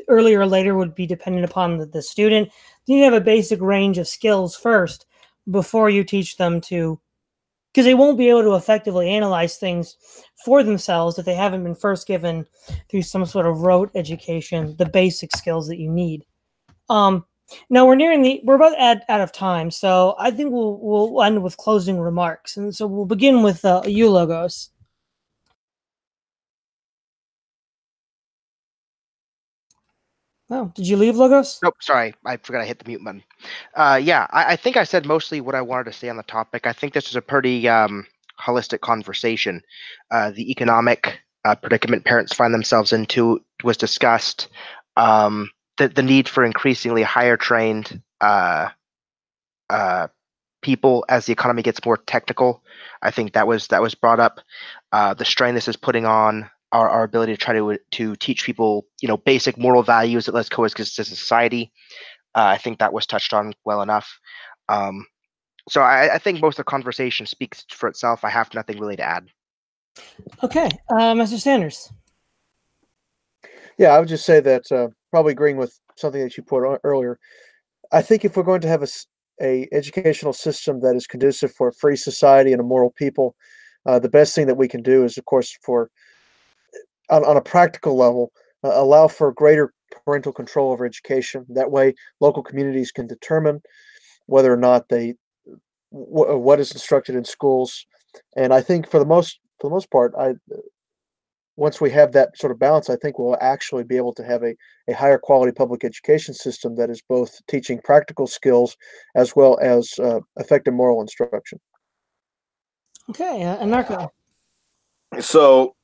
earlier or later would be dependent upon the student. You need to have a basic range of skills first before you teach them to, because they won't be able to effectively analyze things for themselves if they haven't been first given through some sort of rote education the basic skills that you need. Now we're about out of time, so I think we'll end with closing remarks, and so we'll begin with you, Logos. Oh, did you leave, Logos? Nope, sorry, I forgot I hit the mute button. Yeah, I think I said mostly what I wanted to say on the topic. I think this is a pretty holistic conversation. The economic predicament parents find themselves into was discussed. The need for increasingly higher trained people as the economy gets more technical. I think that was brought up. The strain this is putting on our ability to try to teach people, basic moral values that let's coexist as a society. I think that was touched on well enough. So I think most of the conversation speaks for itself. I have nothing really to add. Okay, Mr. Sanders. Yeah, I would just say that probably agreeing with something that you put on earlier. I think if we're going to have a educational system that is conducive for a free society and a moral people, the best thing that we can do is, of course, on a practical level, allow for greater parental control over education. That way, local communities can determine whether or not what is instructed in schools. And I think for the most part, once we have that sort of balance, I think we'll actually be able to have a higher quality public education system that is both teaching practical skills as well as effective moral instruction. Okay, Anarcho. So,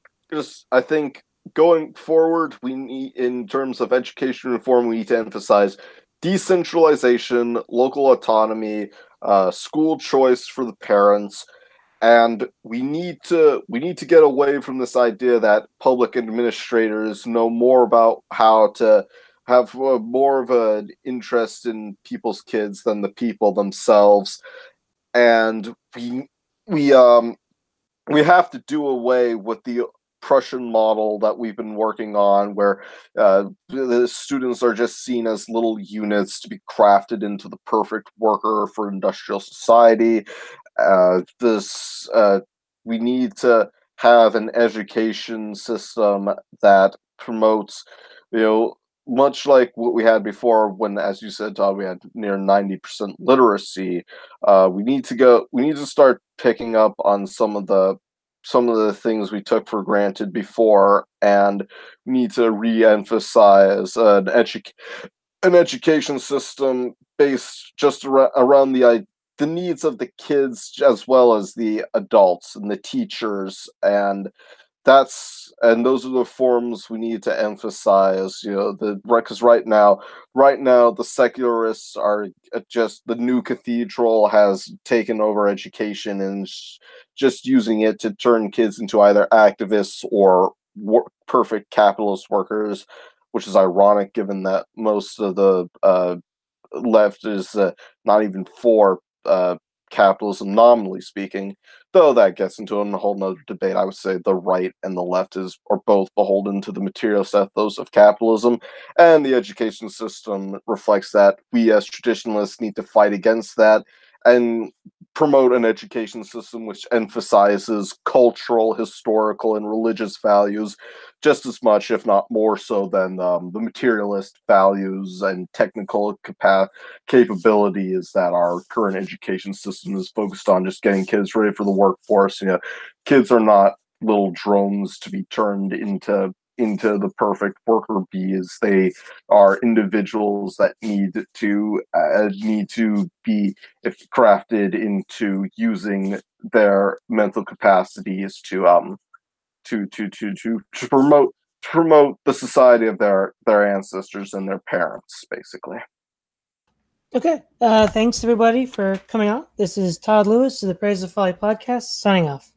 I think going forward, we need, in terms of education reform, we need to emphasize decentralization, local autonomy, school choice for the parents, and we need to get away from this idea that public administrators know more about how to have more of an interest in people's kids than the people themselves, and we have to do away with the Prussian model that we've been working on, where the students are just seen as little units to be crafted into the perfect worker for industrial society. We need to have an education system that promotes, much like what we had before, when, as you said, Todd, we had near 90% literacy. We need to start picking up on some of the things we took for granted before, and we need to re-emphasize an education system based just around the needs of the kids as well as the adults and the teachers, and those are the forms we need to emphasize. Because right now the secularists are just, the new cathedral has taken over education and just using it to turn kids into either activists or perfect capitalist workers, which is ironic given that most of the left is not even for capitalism, nominally speaking, though that gets into a whole nother debate. I would say the right and the left are both beholden to the materialist ethos of capitalism, and the education system reflects that. We as traditionalists need to fight against that and promote an education system which emphasizes cultural, historical, and religious values just as much, if not more so, than the materialist values and technical capabilities that our current education system is focused on, just getting kids ready for the workforce. Kids are not little drones to be turned into the perfect worker bees. They are individuals that need to be crafted into using their mental capacities to promote the society of their ancestors and their parents, basically. Okay. Thanks everybody for coming on. This is Todd Lewis of the Praise of Folly podcast, signing off.